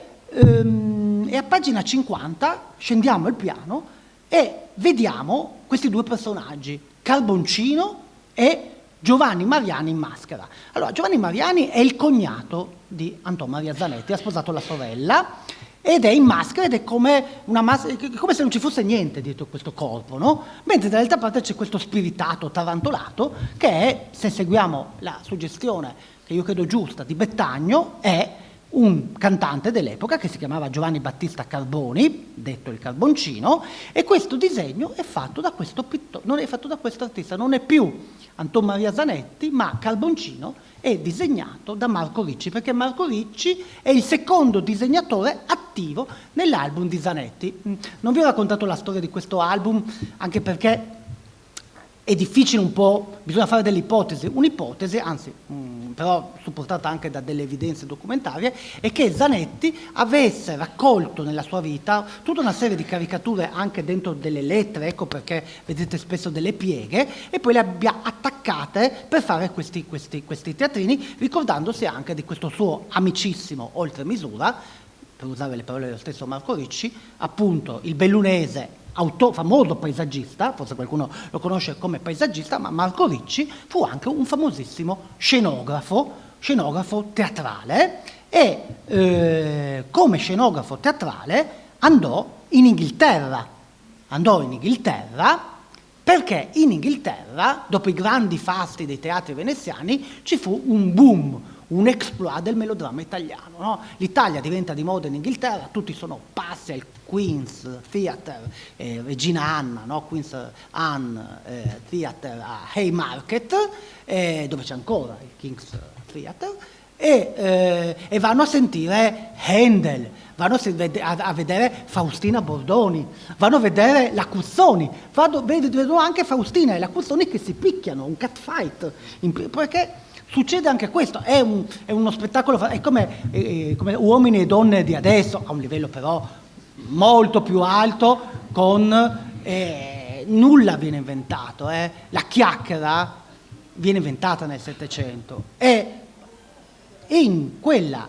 a pagina 50 scendiamo il piano e vediamo questi 2 personaggi, Carboncino e Giovanni Mariani in maschera. Allora, Giovanni Mariani è il cognato di Anton Maria Zanetti, ha sposato la sorella ed è in maschera, ed è come se non ci fosse niente dietro questo corpo, no? Mentre dall'altra parte c'è questo spiritato tarantolato che è, se seguiamo la suggestione che io credo giusta di Bettagno, è un cantante dell'epoca che si chiamava Giovanni Battista Carboni, detto il Carboncino, e questo disegno è fatto da questo pittore, non è fatto da questo artista, non è più Anton Maria Zanetti, ma Carboncino è disegnato da Marco Ricci, perché Marco Ricci è il secondo disegnatore attivo nell'album di Zanetti. Non vi ho raccontato la storia di questo album, anche perché è difficile un po', bisogna fare delle ipotesi. Un'ipotesi, anzi, però supportata anche da delle evidenze documentarie, è che Zanetti avesse raccolto nella sua vita tutta una serie di caricature anche dentro delle lettere, ecco perché vedete spesso delle pieghe, e poi le abbia attaccate per fare questi teatrini, ricordandosi anche di questo suo amicissimo oltre misura, per usare le parole dello stesso Marco Ricci, appunto il bellunese, famoso paesaggista, forse qualcuno lo conosce come paesaggista, ma Marco Ricci fu anche un famosissimo scenografo teatrale, e come scenografo teatrale andò in Inghilterra, perché in Inghilterra, dopo i grandi fasti dei teatri veneziani, ci fu un boom, un exploit del melodramma italiano, no? L'Italia diventa di moda in Inghilterra, tutti sono passi al Queen's Theatre, Regina Anna, no? Queen's Anne Theatre a Haymarket, dove c'è ancora il King's Theatre, e vanno a sentire Handel, vanno a vedere Faustina Bordoni, vanno a vedere la Cuzzoni, vedono anche Faustina e la Cuzzoni che si picchiano, un catfight, perché succede anche questo, è uno spettacolo, è come Uomini e donne di adesso, a un livello però molto più alto, con nulla viene inventato, la chiacchiera viene inventata nel Settecento, e in quella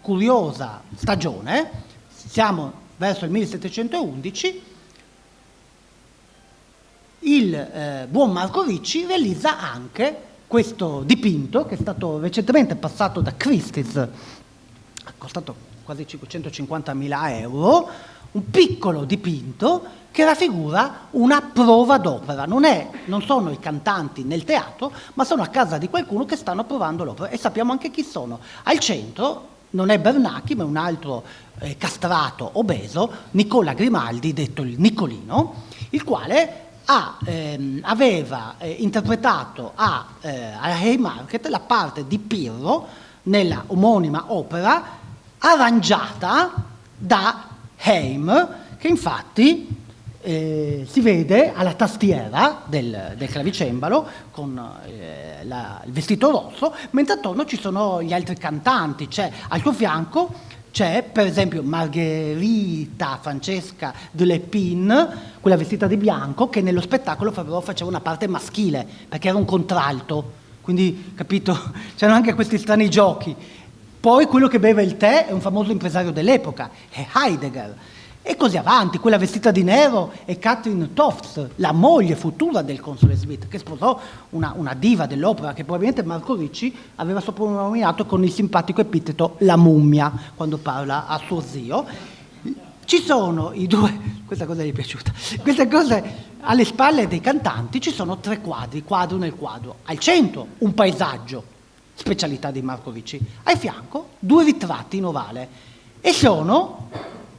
curiosa stagione, siamo verso il 1711, il buon Marco Ricci realizza anche questo dipinto che è stato recentemente passato da Christie's, ha costato quasi 550.000 euro, un piccolo dipinto che raffigura una prova d'opera. Non sono i cantanti nel teatro, ma sono a casa di qualcuno che stanno provando l'opera, e sappiamo anche chi sono. Al centro non è Bernacchi, ma un altro castrato obeso, Nicola Grimaldi, detto il Nicolino, il quale aveva interpretato a Haymarket la parte di Pirro nella omonima opera, arrangiata da Haym, che infatti si vede alla tastiera del clavicembalo con il vestito rosso, mentre attorno ci sono gli altri cantanti. Al suo fianco c'è per esempio Margherita Francesca de Lépine, quella vestita di bianco, che nello spettacolo però faceva una parte maschile, perché era un contralto, quindi capito, c'erano anche questi strani giochi. poi quello che beve il tè è un famoso impresario dell'epoca, è Heidegger. E così avanti, quella vestita di nero è Catherine Tofts, la moglie futura del console Smith, che sposò una diva dell'opera che probabilmente Marco Ricci aveva soprannominato con il simpatico epiteto la mummia, quando parla a suo zio. Ci sono i due, questa cosa gli è piaciuta, queste cose alle spalle dei cantanti, ci sono 3 quadri, quadro nel quadro. Al centro un paesaggio, specialità di Marco Ricci, al fianco 2 ritratti in ovale, e sono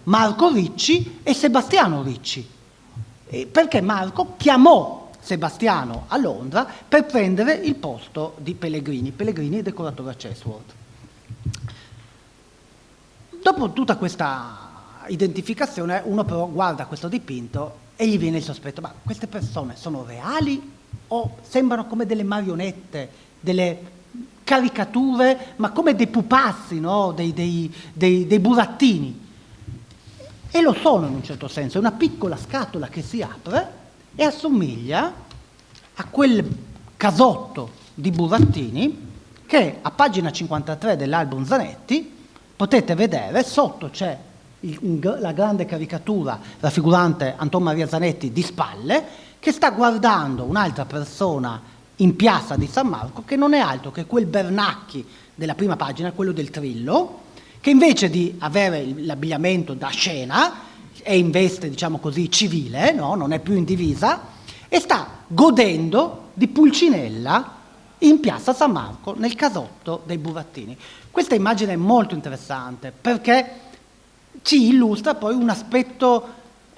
Marco Ricci e Sebastiano Ricci, perché Marco chiamò Sebastiano a Londra per prendere il posto di Pellegrini decoratore a Chatsworth. Dopo tutta questa identificazione, uno però guarda questo dipinto e gli viene il sospetto: ma queste persone sono reali o sembrano come delle marionette, delle caricature, ma come dei pupazzi, no? dei burattini? E lo sono in un certo senso, è una piccola scatola che si apre e assomiglia a quel casotto di burattini che a pagina 53 dell'album Zanetti potete vedere. Sotto c'è la grande caricatura raffigurante Anton Maria Zanetti di spalle, che sta guardando un'altra persona in piazza di San Marco, che non è altro che quel Bernacchi della prima pagina, quello del Trillo, che invece di avere l'abbigliamento da scena è in veste, diciamo così, civile, no? Non è più in divisa, e sta godendo di Pulcinella in piazza San Marco, nel casotto dei burattini. Questa immagine è molto interessante perché ci illustra poi un aspetto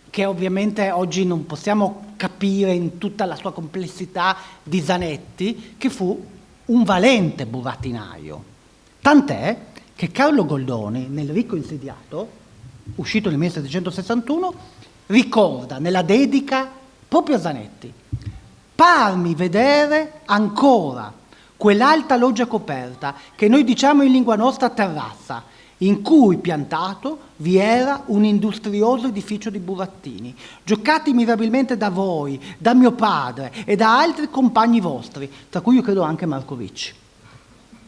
che ovviamente oggi non possiamo capire in tutta la sua complessità di Zanetti, che fu un valente burattinaio. Tant'è che Carlo Goldoni, nel Ricco Insidiato, uscito nel 1761, ricorda nella dedica proprio a Zanetti: parmi vedere ancora quell'alta loggia coperta che noi diciamo in lingua nostra terrazza, in cui piantato vi era un industrioso edificio di burattini, giocati mirabilmente da voi, da mio padre e da altri compagni vostri, tra cui io credo anche Marco Ricci.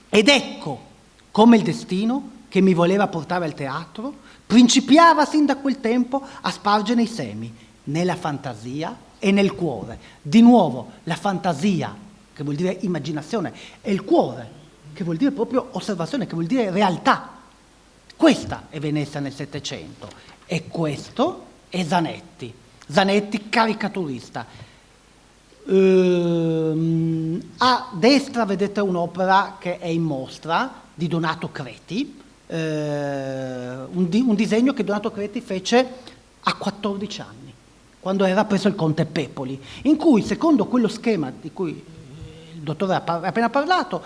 Ed ecco come il destino, che mi voleva portare al teatro, principiava sin da quel tempo a spargere i semi, nella fantasia e nel cuore. Di nuovo, la fantasia, che vuol dire immaginazione, e il cuore, che vuol dire proprio osservazione, che vuol dire realtà. Questa è Venezia nel Settecento, e questo è Zanetti. Zanetti caricaturista. A destra vedete un'opera che è in mostra di Donato Creti, un disegno che Donato Creti fece a 14 anni, quando era presso il conte Pepoli, in cui, secondo quello schema di cui il dottore ha appena parlato,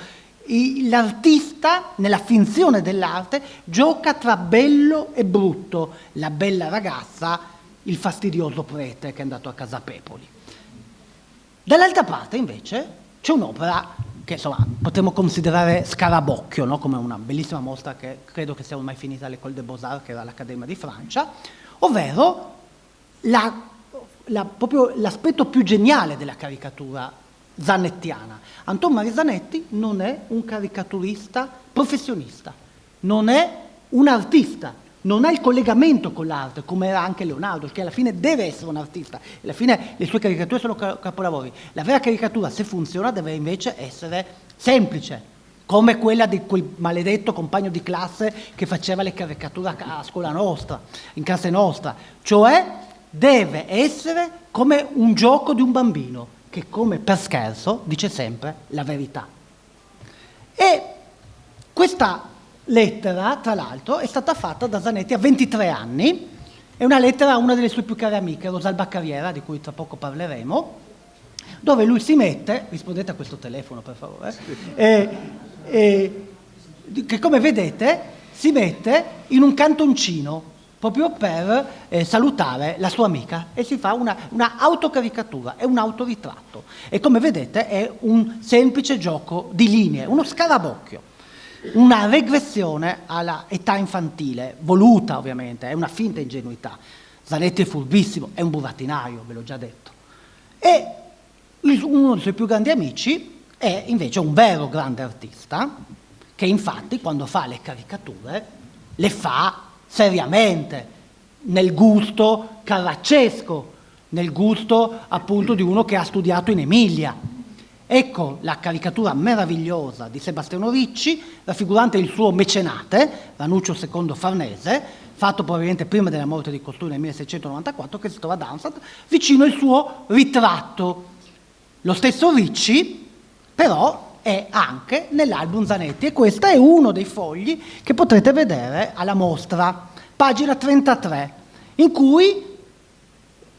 l'artista, nella finzione dell'arte, gioca tra bello e brutto, la bella ragazza, il fastidioso prete che è andato a casa Pepoli. Dall'altra parte, invece, c'è un'opera che insomma potremmo considerare Scarabocchio, no? Come una bellissima mostra che credo che sia ormai finita all'École des Beaux-Arts, che era l'Accademia di Francia, ovvero proprio l'aspetto più geniale della caricatura zanettiana. Anton Maria Zanetti non è un caricaturista professionista, non è un artista, non ha il collegamento con l'arte, come era anche Leonardo, che alla fine deve essere un artista, alla fine le sue caricature sono capolavori. La vera caricatura, se funziona, deve invece essere semplice, come quella di quel maledetto compagno di classe che faceva le caricature a scuola nostra, in classe nostra, cioè deve essere come un gioco di un bambino, che come per scherzo dice sempre la verità. E questa lettera, tra l'altro, è stata fatta da Zanetti a 23 anni, è una lettera a una delle sue più care amiche, Rosalba Carriera, di cui tra poco parleremo, dove lui si mette, rispondete a questo telefono per favore, che come vedete si mette in un cantoncino proprio per salutare la sua amica, e si fa una autocaricatura, è un autoritratto, e come vedete è un semplice gioco di linee, uno scarabocchio, una regressione alla età infantile, voluta ovviamente, è una finta ingenuità. Zanetti è furbissimo, è un burattinario, ve l'ho già detto. E uno dei suoi più grandi amici è invece un vero grande artista, che infatti quando fa le caricature le fa seriamente, nel gusto carraccesco, nel gusto appunto di uno che ha studiato in Emilia. Ecco la caricatura meravigliosa di Sebastiano Ricci, raffigurante il suo mecenate, Ranuccio II Farnese, fatto probabilmente prima della morte di costui nel 1694, che si trova a Darmstadt, vicino al suo ritratto. Lo stesso Ricci, però, è anche nell'album Zanetti, e questo è uno dei fogli che potrete vedere alla mostra, pagina 33, in cui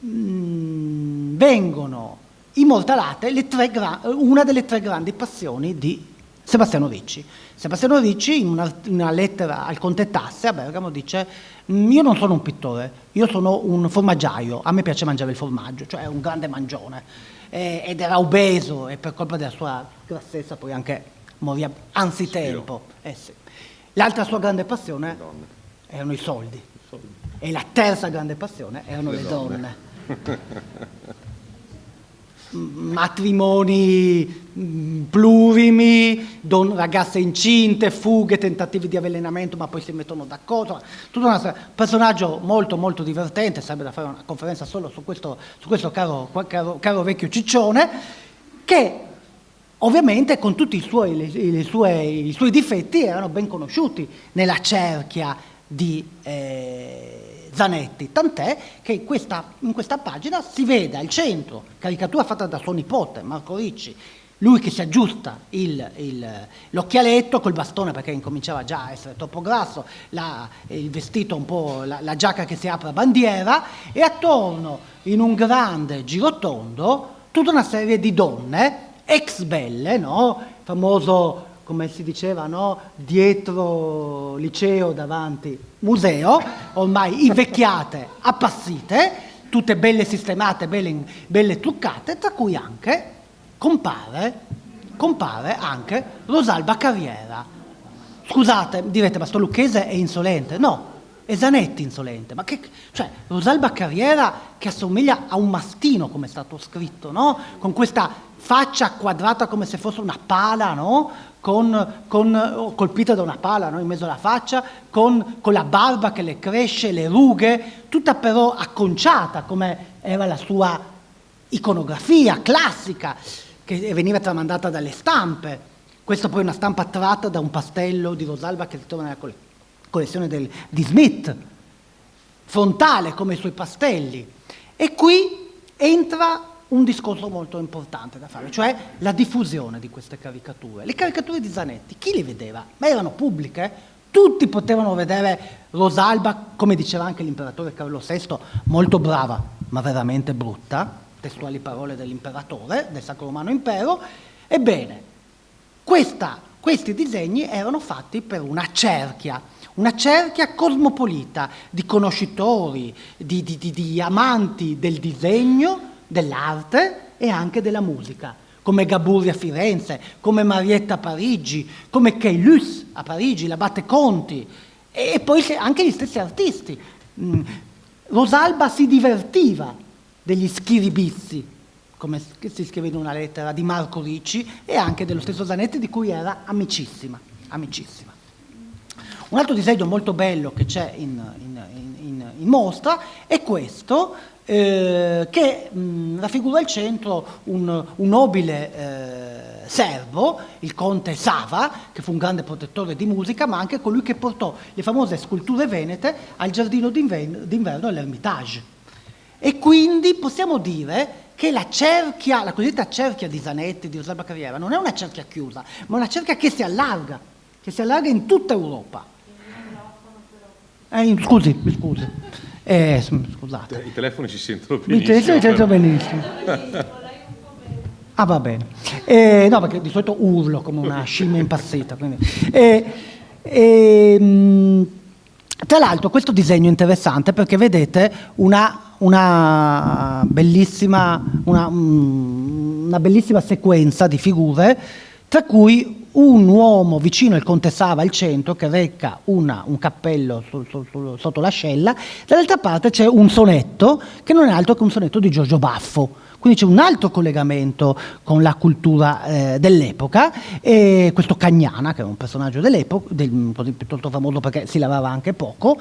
vengono immortalate una delle tre grandi passioni di Sebastiano Ricci. Sebastiano Ricci, in una lettera al conte Tasse a Bergamo, dice: io non sono un pittore, io sono un formaggiaio, a me piace mangiare il formaggio, cioè un grande mangione, ed era obeso, e per colpa della sua grassezza poi anche morì anzitempo. Sì. L'altra sua grande passione erano i soldi, e la terza grande passione erano le donne. Matrimoni plurimi, ragazze incinte, fughe, tentativi di avvelenamento, ma poi si mettono d'accordo. Un personaggio molto molto divertente, sarebbe da fare una conferenza solo su questo caro vecchio ciccione, che ovviamente con tutti i suoi difetti erano ben conosciuti nella cerchia di Zanetti, tant'è che in questa pagina si vede al centro, caricatura fatta da suo nipote Marco Ricci, lui che si aggiusta l'occhialetto col bastone perché incominciava già a essere troppo grasso, il vestito un po', la giacca che si apre a bandiera, e attorno in un grande girotondo tutta una serie di donne ex belle, no? Famoso, come si diceva, no? Dietro liceo, davanti museo, ormai invecchiate, appassite, tutte belle sistemate, belle truccate, tra cui anche compare anche Rosalba Carriera. Scusate, direte, ma sto Lucchese è insolente? No, è Zanetti insolente, ma cioè Rosalba Carriera che assomiglia a un mastino, come è stato scritto, no? Con questa faccia quadrata come se fosse una pala, no? Colpita da una pala, no? In mezzo alla faccia, con la barba che le cresce, le rughe, tutta però acconciata come era la sua iconografia classica, che veniva tramandata dalle stampe. Questa poi è una stampa tratta da un pastello di Rosalba che si trova nella collezione di Smith, frontale come i suoi pastelli. E qui entra un discorso molto importante da fare, cioè la diffusione di queste caricature. Le caricature di Zanetti, chi le vedeva? Ma erano pubbliche? Tutti potevano vedere Rosalba, come diceva anche l'imperatore Carlo VI, molto brava, ma veramente brutta, testuali parole dell'imperatore, del Sacro Romano Impero. Ebbene, questi disegni erano fatti per una cerchia cosmopolita di conoscitori, di amanti del disegno, dell'arte e anche della musica, come Gaburi a Firenze, come Marietta a Parigi, come Caylus a Parigi, l'abate Conti, e poi anche gli stessi artisti. Rosalba si divertiva degli schiribizi, come si scrive in una lettera di Marco Ricci, e anche dello stesso Zanetti, di cui era amicissima. Un altro disegno molto bello che c'è in mostra è questo, che raffigura al centro un nobile serbo, il conte Sava, che fu un grande protettore di musica, ma anche colui che portò le famose sculture venete al giardino d'inverno all'Ermitage. E quindi possiamo dire che la cosiddetta cerchia di Zanetti, di Rosalba Carriera, non è una cerchia chiusa, ma una cerchia che si allarga in tutta Europa. Scusi. Scusate. I telefoni si sentono benissimo. I telefoni si sentono benissimo. Ah, va bene. No, perché di solito urlo come una scimmia impazzita. Tra l'altro questo disegno è interessante perché vedete una bellissima sequenza di figure, tra cui un uomo vicino al conte Sava al centro che reca un cappello sotto l'ascella. Dall'altra parte c'è un sonetto che non è altro che un sonetto di Giorgio Baffo, quindi c'è un altro collegamento con la cultura dell'epoca, e questo Cagnana, che è un personaggio dell'epoca, piuttosto famoso perché si lavava anche poco.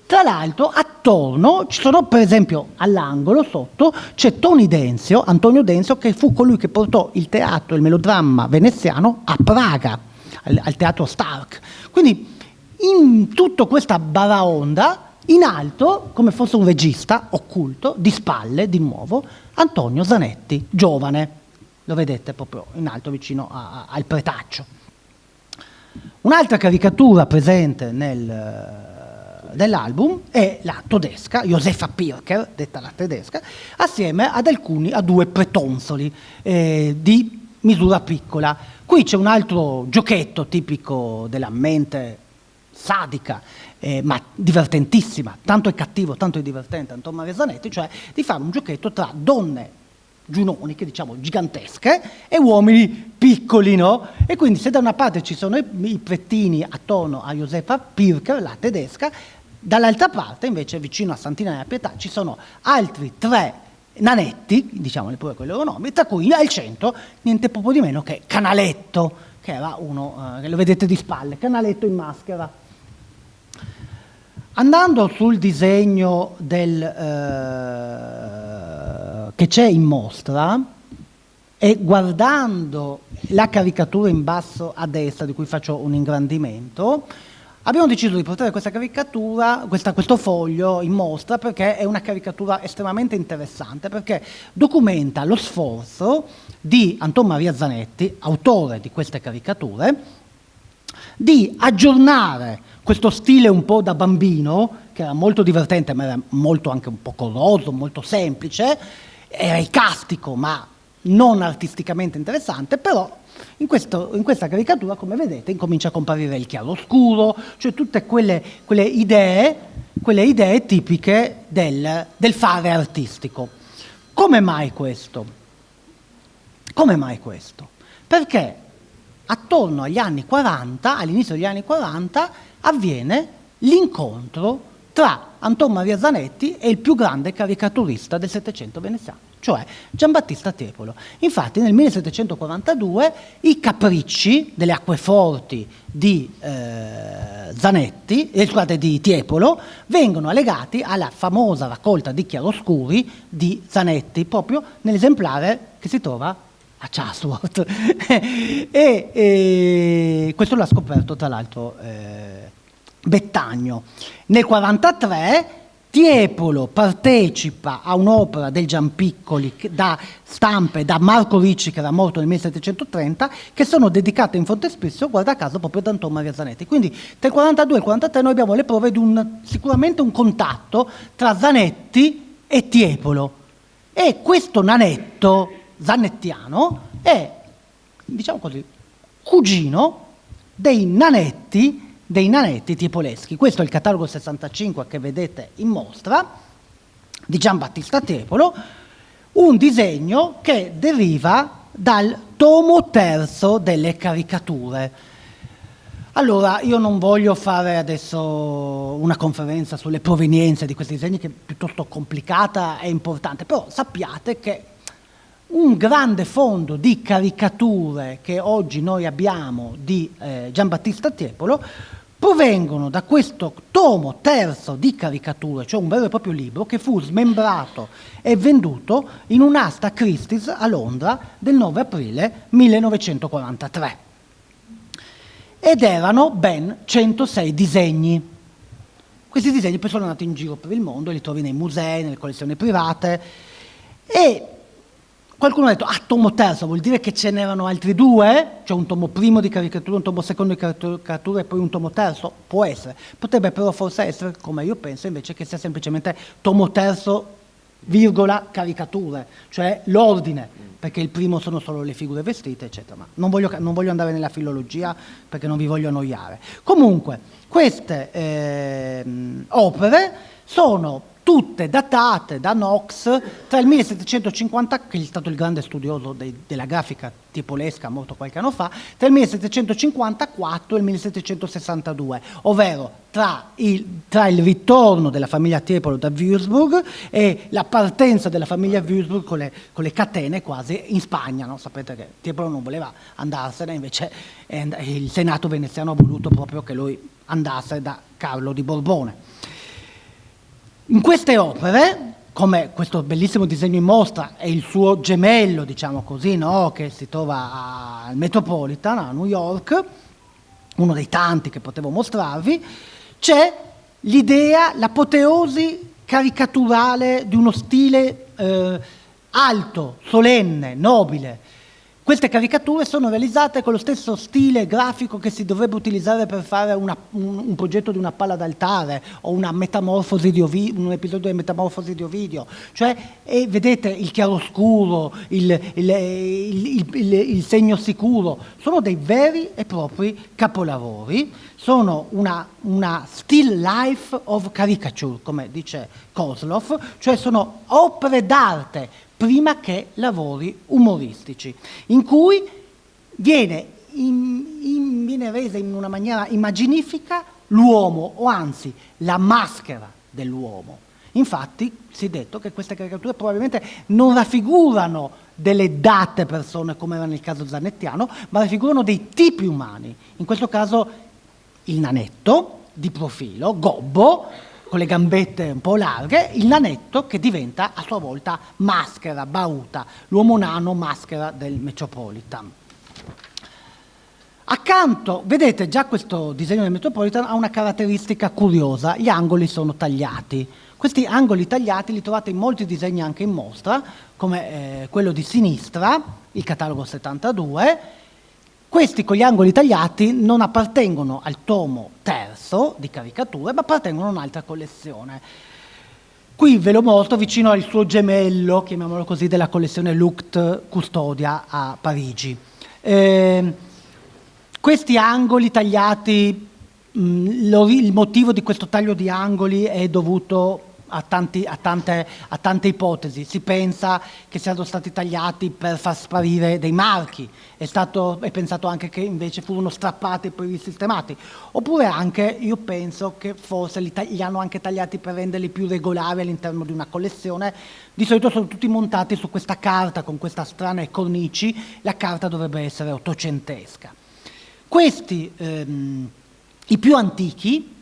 Tra l'altro attorno ci sono, per esempio all'angolo sotto c'è Antonio Denzio, che fu colui che portò il teatro, il melodramma veneziano a Praga, al teatro Stark. Quindi in tutta questa baraonda, in alto, come fosse un regista occulto, di spalle di nuovo, Antonio Zanetti, giovane, lo vedete proprio in alto vicino al pretaccio. Un'altra caricatura presente nell'album è la tedesca, Josefa Pirker, detta la tedesca, assieme a due pretonzoli di misura piccola. Qui c'è un altro giochetto tipico della mente sadica, ma divertentissima, tanto è cattivo, tanto è divertente Antonio Maria Zanetti, cioè di fare un giochetto tra donne giunoniche, diciamo gigantesche, e uomini piccoli, no? E quindi se da una parte ci sono i prettini attorno a Josefa Pirker, la tedesca, dall'altra parte invece vicino a Santina della Pietà ci sono altri 3 nanetti, diciamoli pure con i loro nomi, tra cui al centro niente proprio di meno che Canaletto, che era uno, che lo vedete di spalle, Canaletto in maschera. Andando sul disegno che c'è in mostra e guardando la caricatura in basso a destra, di cui faccio un ingrandimento, abbiamo deciso di portare questa caricatura, questo foglio in mostra, perché è una caricatura estremamente interessante, perché documenta lo sforzo di Anton Maria Zanetti, autore di queste caricature, di aggiornare questo stile un po' da bambino, che era molto divertente, ma era molto anche un po' corroso, molto semplice, era icastico, ma non artisticamente interessante, però in questa caricatura, come vedete, incomincia a comparire il chiaroscuro, cioè tutte quelle idee tipiche del fare artistico. Come mai questo? Perché attorno agli anni 40, all'inizio degli anni 40, avviene l'incontro tra Anton Maria Zanetti e il più grande caricaturista del Settecento veneziano, cioè Giambattista Tiepolo. Infatti nel 1742 i capricci delle acqueforti di di Tiepolo vengono allegati alla famosa raccolta di chiaroscuri di Zanetti, proprio nell'esemplare che si trova a Chatsworth. e questo l'ha scoperto tra l'altro Bettagno. Nel 1943 Tiepolo partecipa a un'opera del Giampiccoli da stampe da Marco Ricci, che era morto nel 1730, che sono dedicate in frontespizio, guarda caso, proprio da Anton Maria Zanetti. Quindi tra il 1942 e il 1943 noi abbiamo le prove di sicuramente un contatto tra Zanetti e Tiepolo. E questo nanetto zanettiano è, diciamo così, cugino dei nanetti tiepoleschi. Questo è il catalogo 65 che vedete in mostra di Giambattista Tiepolo, un disegno che deriva dal tomo terzo delle caricature. Allora, io non voglio fare adesso una conferenza sulle provenienze di questi disegni, che è piuttosto complicata e importante, però sappiate che un grande fondo di caricature che oggi noi abbiamo di Giambattista Tiepolo provengono da questo tomo terzo di caricature, cioè un vero e proprio libro che fu smembrato e venduto in un'asta Christie's a Londra del 9 aprile 1943. Ed erano ben 106 disegni. Questi disegni poi sono andati in giro per il mondo, li trovi nei musei, nelle collezioni private, e qualcuno ha detto, tomo terzo, vuol dire che ce n'erano altri 2? Cioè un tomo primo di caricatura, un tomo secondo di caricatura e poi un tomo terzo? Può essere. Potrebbe però forse essere, come io penso, invece che sia semplicemente tomo terzo, virgola, caricature, cioè l'ordine, perché il primo sono solo le figure vestite, eccetera. Ma non voglio andare nella filologia perché non vi voglio annoiare. Comunque, queste opere sono tutte datate da Knox tra il 1750, che è stato il grande studioso della grafica tiepolesca, morto qualche anno fa, tra il 1754 e il 1762, ovvero tra il ritorno della famiglia Tiepolo da Würzburg e la partenza della famiglia Würzburg con le catene quasi in Spagna, no? Sapete che Tiepolo non voleva andarsene, invece il Senato veneziano ha voluto proprio che lui andasse da Carlo di Borbone. In queste opere, come questo bellissimo disegno in mostra e il suo gemello, diciamo così, no? Che si trova al Metropolitan, a New York, uno dei tanti che potevo mostrarvi, c'è l'idea, l'apoteosi caricaturale di uno stile alto, solenne, nobile. Queste caricature sono realizzate con lo stesso stile grafico che si dovrebbe utilizzare per fare un progetto di una palla d'altare o una metamorfosi un episodio di Metamorfosi di Ovidio. Cioè, vedete il chiaroscuro, il segno sicuro, sono dei veri e propri capolavori, sono una still life of caricature, come dice Kozlov, cioè sono opere d'arte prima che lavori umoristici, in cui viene resa in una maniera immaginifica l'uomo, o anzi la maschera dell'uomo. Infatti si è detto che queste caricature probabilmente non raffigurano delle date persone, come era nel caso zanettiano, ma raffigurano dei tipi umani. In questo caso il nanetto di profilo, gobbo, con le gambette un po' larghe, il nanetto che diventa a sua volta maschera, bauta, l'uomo nano maschera del Metropolitan. Accanto, vedete già questo disegno del Metropolitan ha una caratteristica curiosa, gli angoli sono tagliati. Questi angoli tagliati li trovate in molti disegni anche in mostra, come quello di sinistra, il catalogo 72. Questi con gli angoli tagliati non appartengono al tomo terzo di caricature, ma appartengono a un'altra collezione. Qui ve lo mostro vicino al suo gemello, chiamiamolo così, della collezione Lucht Custodia a Parigi. Questi angoli tagliati, il motivo di questo taglio di angoli è dovuto a tante ipotesi. Si pensa che siano stati tagliati per far sparire dei marchi, è pensato anche che invece furono strappati e poi risistemati, oppure anche io penso che forse li hanno anche tagliati per renderli più regolari all'interno di una collezione. Di solito sono tutti montati su questa carta con queste strane cornici, la carta dovrebbe essere ottocentesca. Questi, i più antichi,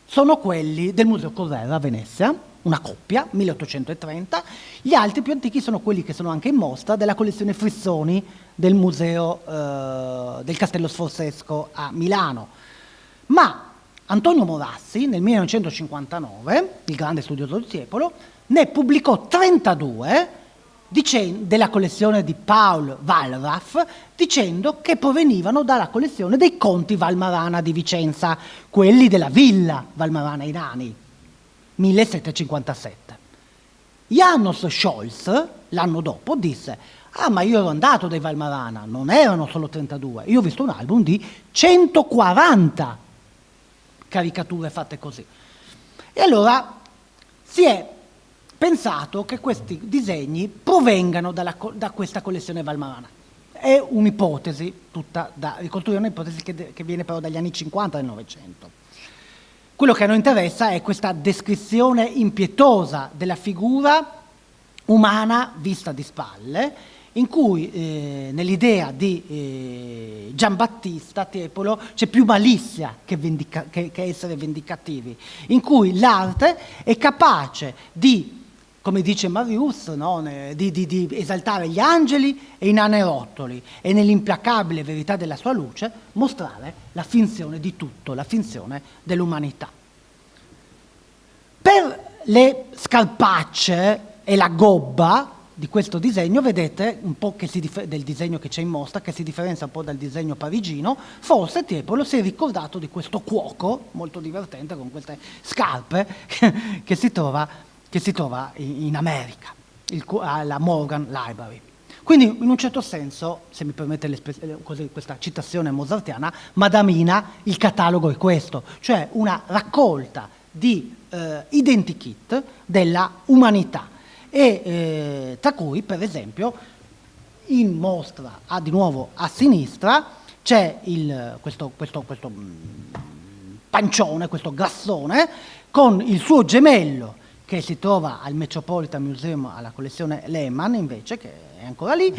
sono quelli del Museo Correra a Venezia, una coppia, 1830. Gli altri più antichi sono quelli che sono anche in mostra della collezione Frizzoni del Museo del Castello Sforzesco a Milano. Ma Antonio Morassi, nel 1959, il grande studioso del Tiepolo, ne pubblicò 32 della collezione di Paul Wallraff, dicendo che provenivano dalla collezione dei conti Valmarana di Vicenza, quelli della villa Valmarana ai Nani, 1757. Janos Scholz, l'anno dopo, disse: ah, ma io ero andato dai Valmarana, non erano solo 32, io ho visto un album di 140 caricature fatte così. E allora si è pensato che questi disegni provengano da questa collezione Valmarana. È un'ipotesi tutta da ricostruire, un'ipotesi che viene però dagli anni 50 del Novecento. Quello che a noi interessa è questa descrizione impietosa della figura umana vista di spalle, in cui nell'idea di Giambattista Tiepolo c'è più malizia che essere vendicativi, in cui l'arte è capace di, come dice Marius, no? di esaltare gli angeli e i nanerottoli e nell'implacabile verità della sua luce mostrare la finzione di tutto, la finzione dell'umanità. Per le scarpacce e la gobba di questo disegno vedete un po' del disegno che c'è in mostra, che si differenzia un po' dal disegno parigino. Forse Tiepolo si è ricordato di questo cuoco molto divertente con queste scarpe che si trova in America, alla Morgan Library. Quindi, in un certo senso, se mi permette questa citazione mozartiana, Madamina, il catalogo è questo, cioè una raccolta di identikit della umanità, e tra cui, per esempio, in mostra di nuovo a sinistra c'è questo pancione, questo grassone, con il suo gemello che si trova al Metropolitan Museum, alla collezione Lehmann invece, che è ancora lì.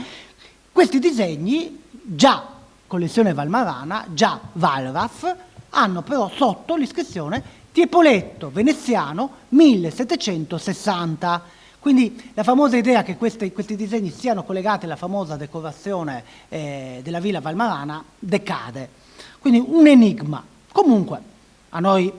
Questi disegni, già collezione Valmarana, già Wallraff, hanno però sotto l'iscrizione Tiepoletto veneziano 1760. Quindi la famosa idea che questi disegni siano collegati alla famosa decorazione della Villa Valmarana decade. Quindi un enigma. Comunque, a noi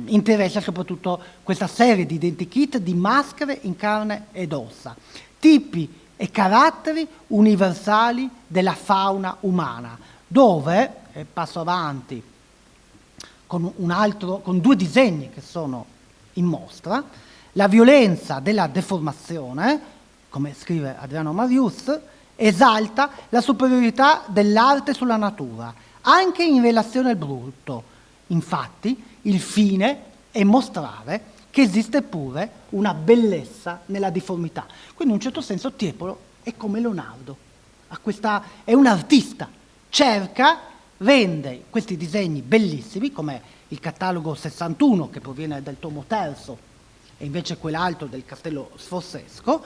interessa soprattutto questa serie di identikit di maschere in carne ed ossa, tipi e caratteri universali della fauna umana, dove, passo avanti con due disegni che sono in mostra, la violenza della deformazione, come scrive Adriano Marius, esalta la superiorità dell'arte sulla natura, anche in relazione al brutto. Infatti, il fine è mostrare che esiste pure una bellezza nella difformità. Quindi, in un certo senso, Tiepolo è come Leonardo, è un artista, rende questi disegni bellissimi, come il catalogo 61, che proviene dal tomo terzo, e invece quell'altro del Castello Sforzesco,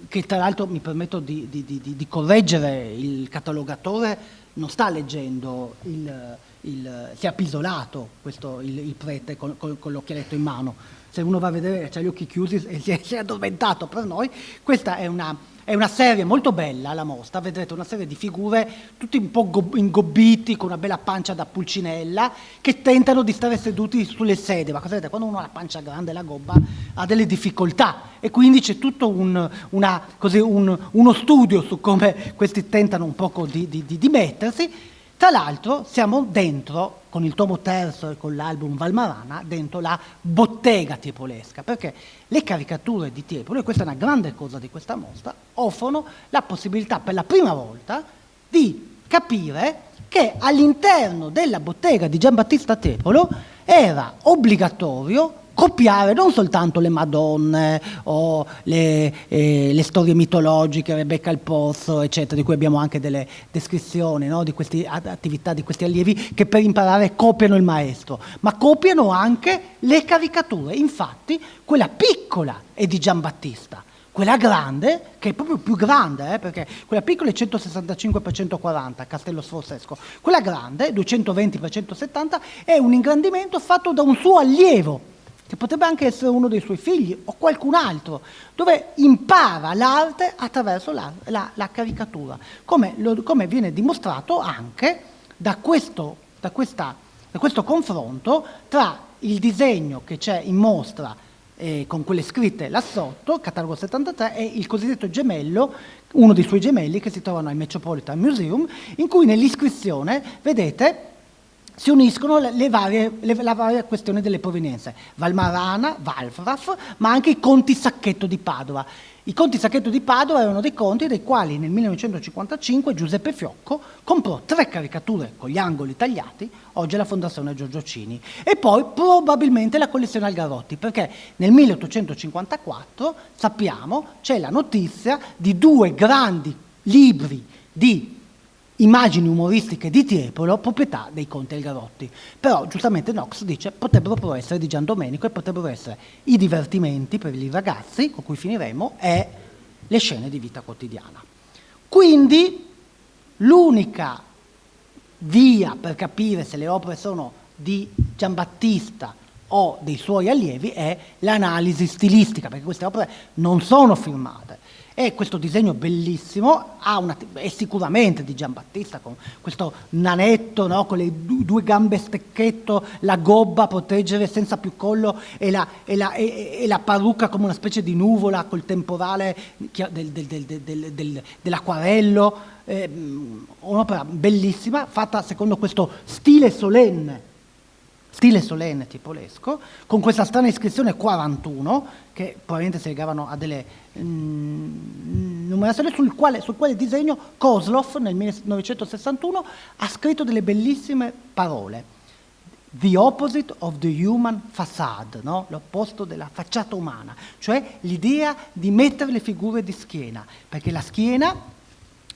che tra l'altro mi permetto di correggere, il catalogatore non sta leggendo si è appisolato il prete con l'occhialetto in mano. Se uno va a vedere, c'ha gli occhi chiusi e si è addormentato. Per noi questa è una serie molto bella, la mostra, vedrete una serie di figure tutti un po' ingobbiti, con una bella pancia da pulcinella, che tentano di stare seduti sulle sedie. Ma cosa vedete? Quando uno ha la pancia grande e la gobba ha delle difficoltà, e quindi c'è tutto uno studio su come questi tentano un poco di mettersi. Tra l'altro siamo dentro, con il tomo terzo e con l'album Valmarana, dentro la bottega tiepolesca, perché le caricature di Tiepolo, e questa è una grande cosa di questa mostra, offrono la possibilità per la prima volta di capire che all'interno della bottega di Giambattista Tiepolo era obbligatorio copiare non soltanto le Madonne o le storie mitologiche, Rebecca il Pozzo, eccetera, di cui abbiamo anche delle descrizioni, no? Di queste attività, di questi allievi che per imparare copiano il maestro, ma copiano anche le caricature. Infatti quella piccola è di Giambattista, quella grande, che è proprio più grande, perché quella piccola è 165x140, Castello Sforzesco, quella grande, 220x170, è un ingrandimento fatto da un suo allievo, che potrebbe anche essere uno dei suoi figli o qualcun altro, dove impara l'arte attraverso la caricatura, come viene dimostrato anche da questo confronto tra il disegno che c'è in mostra con quelle scritte là sotto, catalogo 73, e il cosiddetto gemello, uno dei suoi gemelli che si trovano al Metropolitan Museum, in cui nell'iscrizione, vedete, si uniscono la varia questione delle provenienze, Valmarana, Wallraff, ma anche i conti Sacchetto di Padova. I conti Sacchetto di Padova erano dei conti dei quali nel 1955 Giuseppe Fiocco comprò 3 caricature con gli angoli tagliati, oggi è la Fondazione Giorgio Cini, e poi probabilmente la collezione Algarotti, perché nel 1854, sappiamo, c'è la notizia di 2 grandi libri di immagini umoristiche di Tiepolo, proprietà dei conti Algarotti. Però giustamente Knox dice potrebbero però essere di Gian Domenico, e potrebbero essere i divertimenti per i ragazzi, con cui finiremo, e le scene di vita quotidiana. Quindi l'unica via per capire se le opere sono di Giambattista o dei suoi allievi è l'analisi stilistica, perché queste opere non sono firmate. E questo disegno bellissimo è sicuramente di Giambattista, con questo nanetto, no? Con le 2 gambe stecchetto, la gobba a proteggere senza più collo, e la parrucca come una specie di nuvola col temporale dell'acquarello. Un'opera bellissima, fatta secondo questo stile solenne tiepolesco, con questa strana iscrizione 41, che probabilmente si legavano a delle numerazioni, sul quale disegno Kozlov nel 1961 ha scritto delle bellissime parole. the opposite of the human facade, no? L'opposto della facciata umana, cioè l'idea di mettere le figure di schiena, perché la schiena,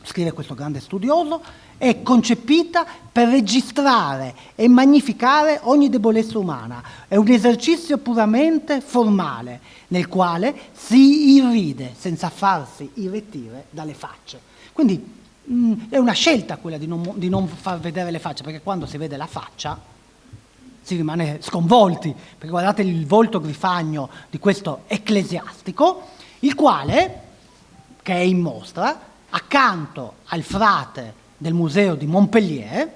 scrive questo grande studioso, è concepita per registrare e magnificare ogni debolezza umana. È un esercizio puramente formale, nel quale si irride senza farsi irretire dalle facce. Quindi è una scelta quella di non far vedere le facce, perché quando si vede la faccia si rimane sconvolti, perché guardate il volto grifagno di questo ecclesiastico, il quale, che è in mostra, accanto al frate del museo di Montpellier,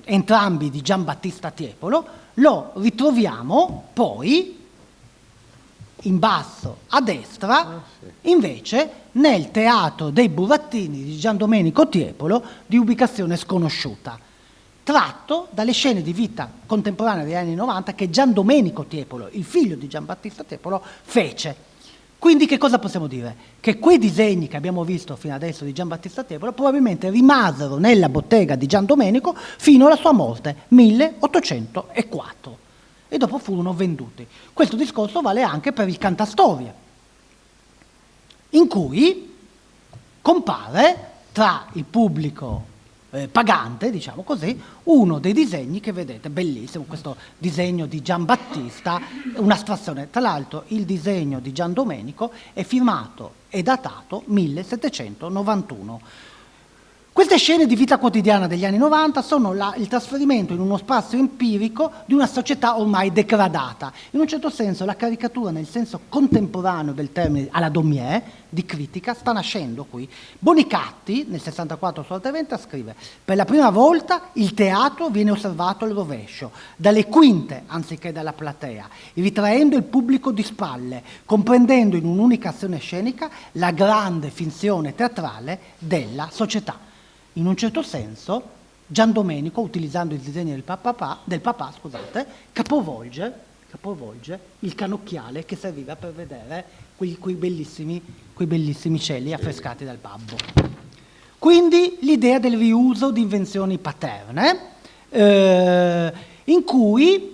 entrambi di Giambattista Tiepolo, lo ritroviamo poi in basso a destra, invece nel Teatro dei Burattini di Gian Domenico Tiepolo, di ubicazione sconosciuta, tratto dalle scene di vita contemporanea degli anni 90 che Gian Domenico Tiepolo, il figlio di Giambattista Tiepolo, fece. Quindi che cosa possiamo dire? Che quei disegni che abbiamo visto fino adesso di Giambattista Tiepolo probabilmente rimasero nella bottega di Gian Domenico fino alla sua morte, 1804, e dopo furono venduti. Questo discorso vale anche per il Cantastorie, in cui compare tra il pubblico pagante, diciamo così, uno dei disegni che vedete, bellissimo, questo disegno di Giambattista, un'astrazione. Tra l'altro il disegno di Gian Domenico è firmato e datato 1791. Queste scene di vita quotidiana degli anni 90 sono il trasferimento in uno spazio empirico di una società ormai degradata. In un certo senso la caricatura, nel senso contemporaneo del termine, alla Daumier, di critica, sta nascendo qui. Bonicatti, nel 64 su Altaventa, scrive: per la prima volta il teatro viene osservato al rovescio, dalle quinte anziché dalla platea, ritraendo il pubblico di spalle, comprendendo in un'unica azione scenica la grande finzione teatrale della società. In un certo senso, Gian Domenico, utilizzando il disegno del papà, capovolge il canocchiale che serviva per vedere quei bellissimi cieli affrescati dal babbo. Quindi l'idea del riuso di invenzioni paterne, in cui,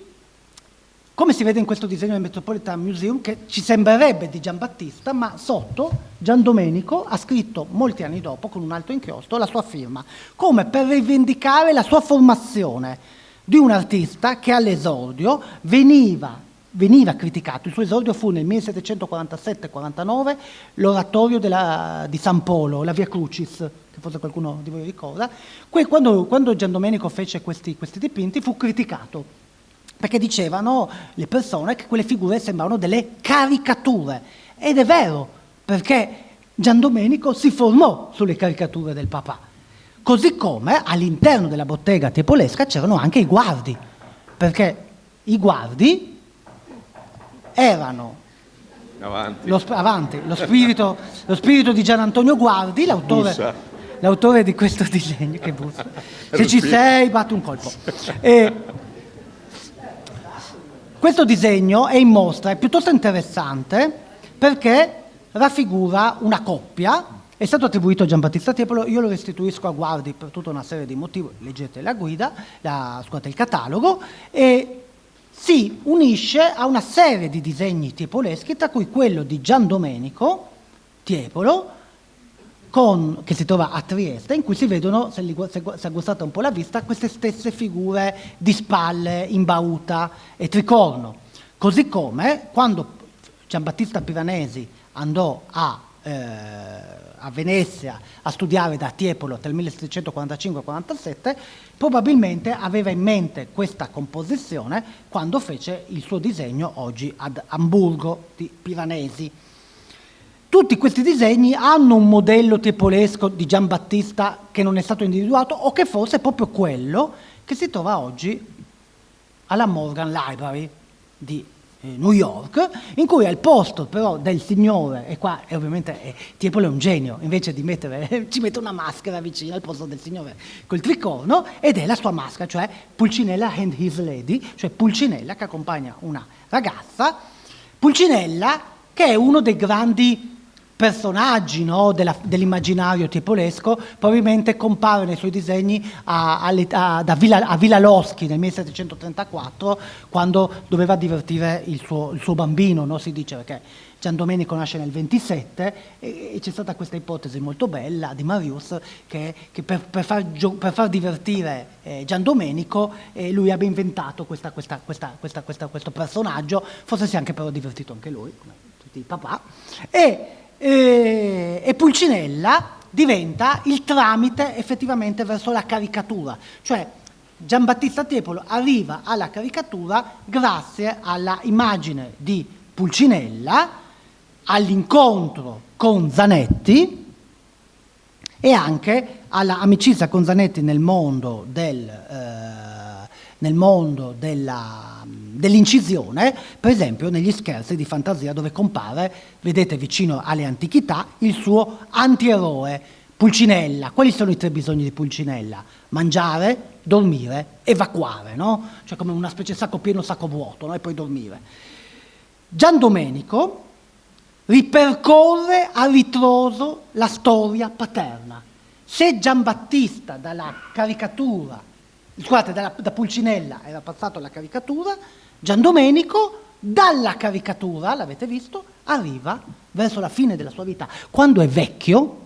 come si vede in questo disegno del Metropolitan Museum, che ci sembrerebbe di Giambattista, ma sotto Gian Domenico ha scritto molti anni dopo, con un altro inchiostro, la sua firma, come per rivendicare la sua formazione di un artista che all'esordio veniva criticato. Il suo esordio fu nel 1747-49, l'oratorio di San Polo, la Via Crucis, che forse qualcuno di voi ricorda. Quando Gian Domenico fece questi dipinti fu criticato, perché dicevano le persone che quelle figure sembravano delle caricature. Ed è vero, perché Gian Domenico si formò sulle caricature del papà. Così come all'interno della bottega tiepolesca c'erano anche i guardi, perché i guardi erano lo spirito di Gian Antonio Guardi, l'autore di questo disegno, che bussa. Se ci sei, batti un colpo. Questo disegno è in mostra, è piuttosto interessante perché raffigura una coppia, è stato attribuito a Giambattista Tiepolo, io lo restituisco a Guardi per tutta una serie di motivi, leggete la guida, il catalogo, e si unisce a una serie di disegni tiepoleschi, tra cui quello di Gian Domenico Tiepolo, che si trova a Trieste, in cui si vedono, se agguzzate un po' la vista, queste stesse figure di spalle, imbauta e tricorno. Così come quando Giambattista Piranesi andò a Venezia a studiare da Tiepolo tra il 1745 e il 1747, probabilmente aveva in mente questa composizione quando fece il suo disegno oggi ad Amburgo di Piranesi. Tutti questi disegni hanno un modello tiepolesco di Giambattista che non è stato individuato, o che forse è proprio quello che si trova oggi alla Morgan Library di New York, in cui al posto però del signore, e qua ovviamente Tiepolo è un genio, invece di ci mette una maschera vicino al posto del signore col tricorno, ed è la sua maschera, cioè Pulcinella and his lady, cioè Pulcinella che accompagna una ragazza, Pulcinella che è uno dei grandi personaggi, no, dell'immaginario tiepolesco, probabilmente compare nei suoi disegni a Villa Loschi nel 1734, quando doveva divertire il suo bambino, no? Si dice, perché Gian Domenico nasce nel 27 e c'è stata questa ipotesi molto bella di Marius che per far divertire Gian Domenico lui abbia inventato questo personaggio, forse si è anche però divertito anche lui, come tutti i papà, e Pulcinella diventa il tramite effettivamente verso la caricatura, cioè Giambattista Tiepolo arriva alla caricatura grazie alla immagine di Pulcinella, all'incontro con Zanetti e anche alla amicizia con Zanetti nel mondo dell'incisione, per esempio negli scherzi di fantasia dove compare, vedete vicino alle antichità, il suo antieroe Pulcinella. Quali sono i 3 bisogni di Pulcinella? Mangiare, dormire, evacuare, no? Cioè come una specie di sacco pieno, sacco vuoto, no? E poi dormire. Gian Domenico ripercorre a ritroso la storia paterna. Se Giambattista da Pulcinella era passato alla caricatura, Gian Domenico dalla caricatura, l'avete visto, arriva verso la fine della sua vita, quando è vecchio,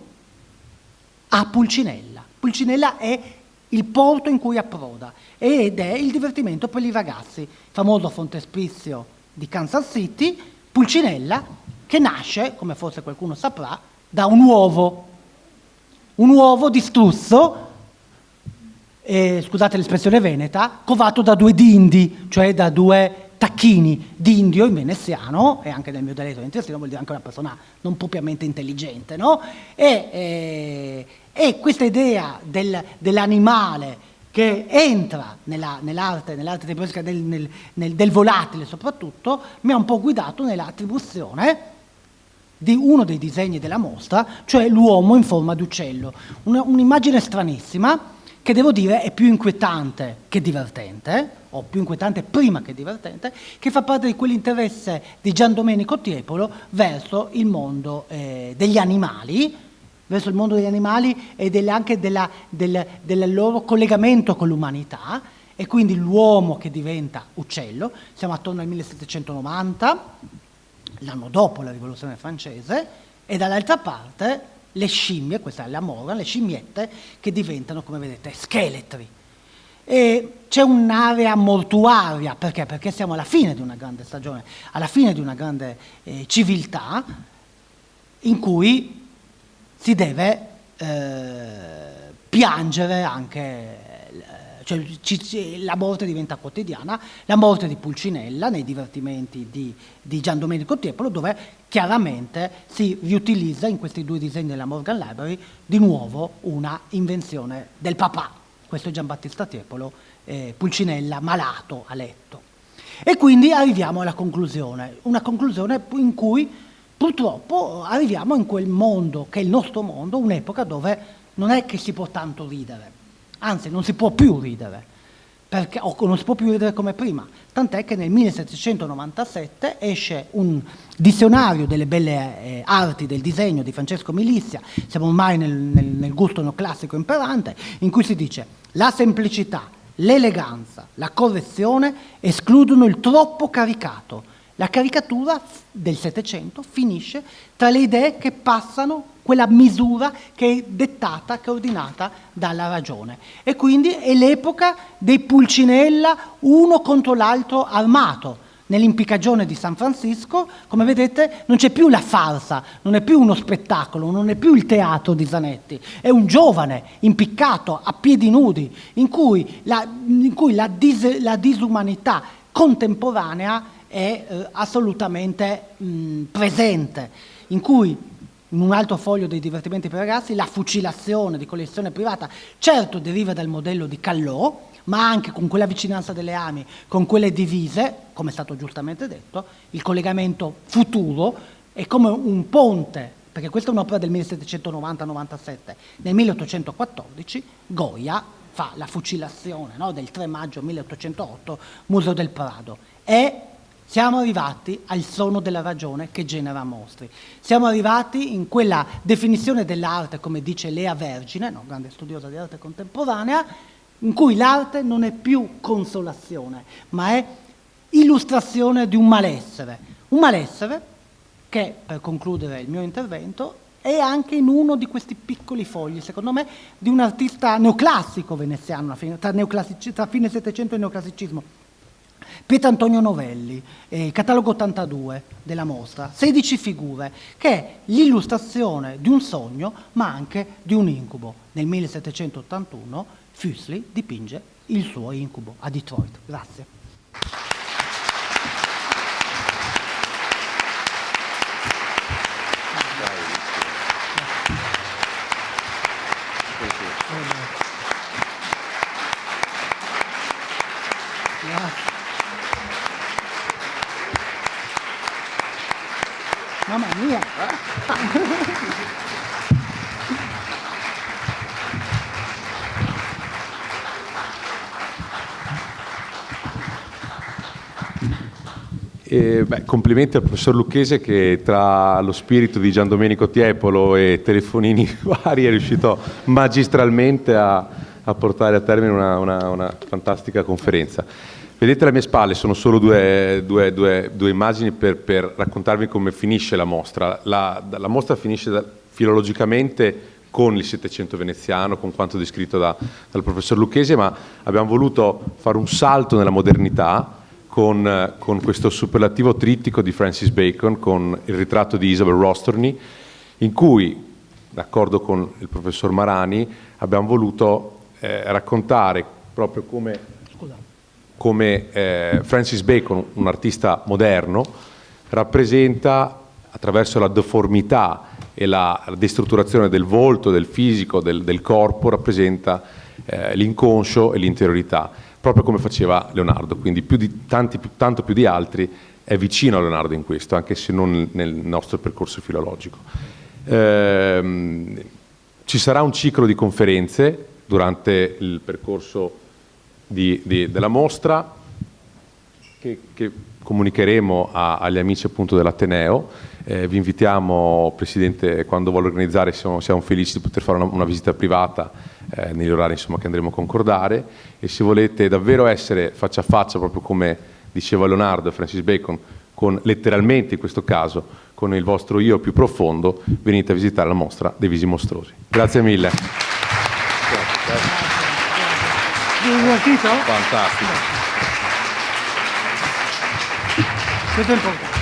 a Pulcinella. Pulcinella è il porto in cui approda ed è il divertimento per i ragazzi. Il famoso frontespizio di Kansas City, Pulcinella, che nasce, come forse qualcuno saprà, da un uovo distrusso, scusate l'espressione veneta, covato da 2 dindi, cioè da 2 tacchini. Dindio in veneziano, e anche nel mio dialetto veneziano vuol dire anche una persona non propriamente intelligente, no? E questa idea dell'animale che entra nell'arte tiepolesca del volatile soprattutto, mi ha un po' guidato nell'attribuzione di uno dei disegni della mostra, cioè l'uomo in forma di uccello. Un'immagine stranissima che devo dire è più inquietante che divertente, o più inquietante prima che divertente, che fa parte di quell'interesse di Gian Domenico Tiepolo verso il mondo degli animali, e anche del loro collegamento con l'umanità, e quindi l'uomo che diventa uccello. Siamo attorno al 1790, l'anno dopo la rivoluzione francese, e dall'altra parte le scimmie, questa è la mora, le scimmiette che diventano, come vedete, scheletri. E c'è un'area mortuaria, perché siamo alla fine di una grande stagione, alla fine di una grande civiltà, in cui si deve piangere anche, cioè la morte diventa quotidiana, la morte di Pulcinella nei divertimenti di Gian Domenico Tiepolo, dove chiaramente si riutilizza in questi 2 disegni della Morgan Library di nuovo una invenzione del papà. Questo è Giambattista Tiepolo, Pulcinella malato a letto. E quindi arriviamo alla conclusione, una conclusione in cui purtroppo arriviamo in quel mondo che è il nostro mondo, un'epoca dove non è che si può tanto ridere, anzi non si può più ridere, o non si può più ridere come prima, tant'è che nel 1797 esce un dizionario delle belle arti del disegno di Francesco Milizia, siamo ormai nel gusto neoclassico imperante, in cui si dice: la semplicità, l'eleganza, la correzione escludono il troppo caricato. La caricatura del Settecento finisce tra le idee che passano quella misura che è dettata, che è ordinata dalla ragione. E quindi è l'epoca dei Pulcinella uno contro l'altro armato. Nell'impiccagione di San Francisco, come vedete, non c'è più la farsa, non è più uno spettacolo, non è più il teatro di Zanetti, è un giovane impiccato a piedi nudi, in cui la disumanità contemporanea è assolutamente presente, in cui in un altro foglio dei divertimenti per ragazzi la fucilazione di collezione privata certo deriva dal modello di Callot, ma anche con quella vicinanza delle armi, con quelle divise, come è stato giustamente detto, il collegamento futuro è come un ponte, perché questa è un'opera del 1790-97, nel 1814 Goya fa la fucilazione, no, del 3 maggio 1808, Museo del Prado. È Siamo arrivati al sono della ragione che genera mostri. Siamo arrivati in quella definizione dell'arte, come dice Lea Vergine, no, grande studiosa di arte contemporanea, in cui l'arte non è più consolazione, ma è illustrazione di un malessere. Un malessere che, per concludere il mio intervento, è anche in uno di questi piccoli fogli, secondo me, di un artista neoclassico veneziano, tra fine Settecento e neoclassicismo. Pietro Antonio Novelli, il catalogo 82 della mostra, 16 figure, che è l'illustrazione di un sogno, ma anche di un incubo. Nel 1781 Füssli dipinge il suo incubo a Detroit. Grazie. Mamma mia! Complimenti al professor Lucchese che tra lo spirito di Gian Domenico Tiepolo e telefonini vari è riuscito magistralmente a portare a termine una fantastica conferenza. Vedete alle mie spalle sono solo due immagini per raccontarvi come finisce la mostra. La mostra finisce filologicamente con il Settecento veneziano, con quanto descritto dal professor Lucchese, ma abbiamo voluto fare un salto nella modernità con questo superlativo trittico di Francis Bacon, con il ritratto di Isabel Rosterny, in cui, d'accordo con il professor Marani, abbiamo voluto raccontare proprio come Francis Bacon, un artista moderno, rappresenta attraverso la deformità e la destrutturazione del volto, del fisico, del corpo, rappresenta l'inconscio e l'interiorità, proprio come faceva Leonardo, quindi tanto più di altri è vicino a Leonardo in questo, anche se non nel nostro percorso filologico. Ci sarà un ciclo di conferenze durante il percorso della mostra che comunicheremo agli amici appunto dell'Ateneo. Vi invitiamo, Presidente, quando vuole organizzare, siamo felici di poter fare una visita privata negli orari insomma, che andremo a concordare, e se volete davvero essere faccia a faccia, proprio come diceva Leonardo e Francis Bacon, letteralmente in questo caso, con il vostro io più profondo, venite a visitare la mostra dei Visi Mostruosi. Grazie mille. Divertito? Fantastico. Questo è importante.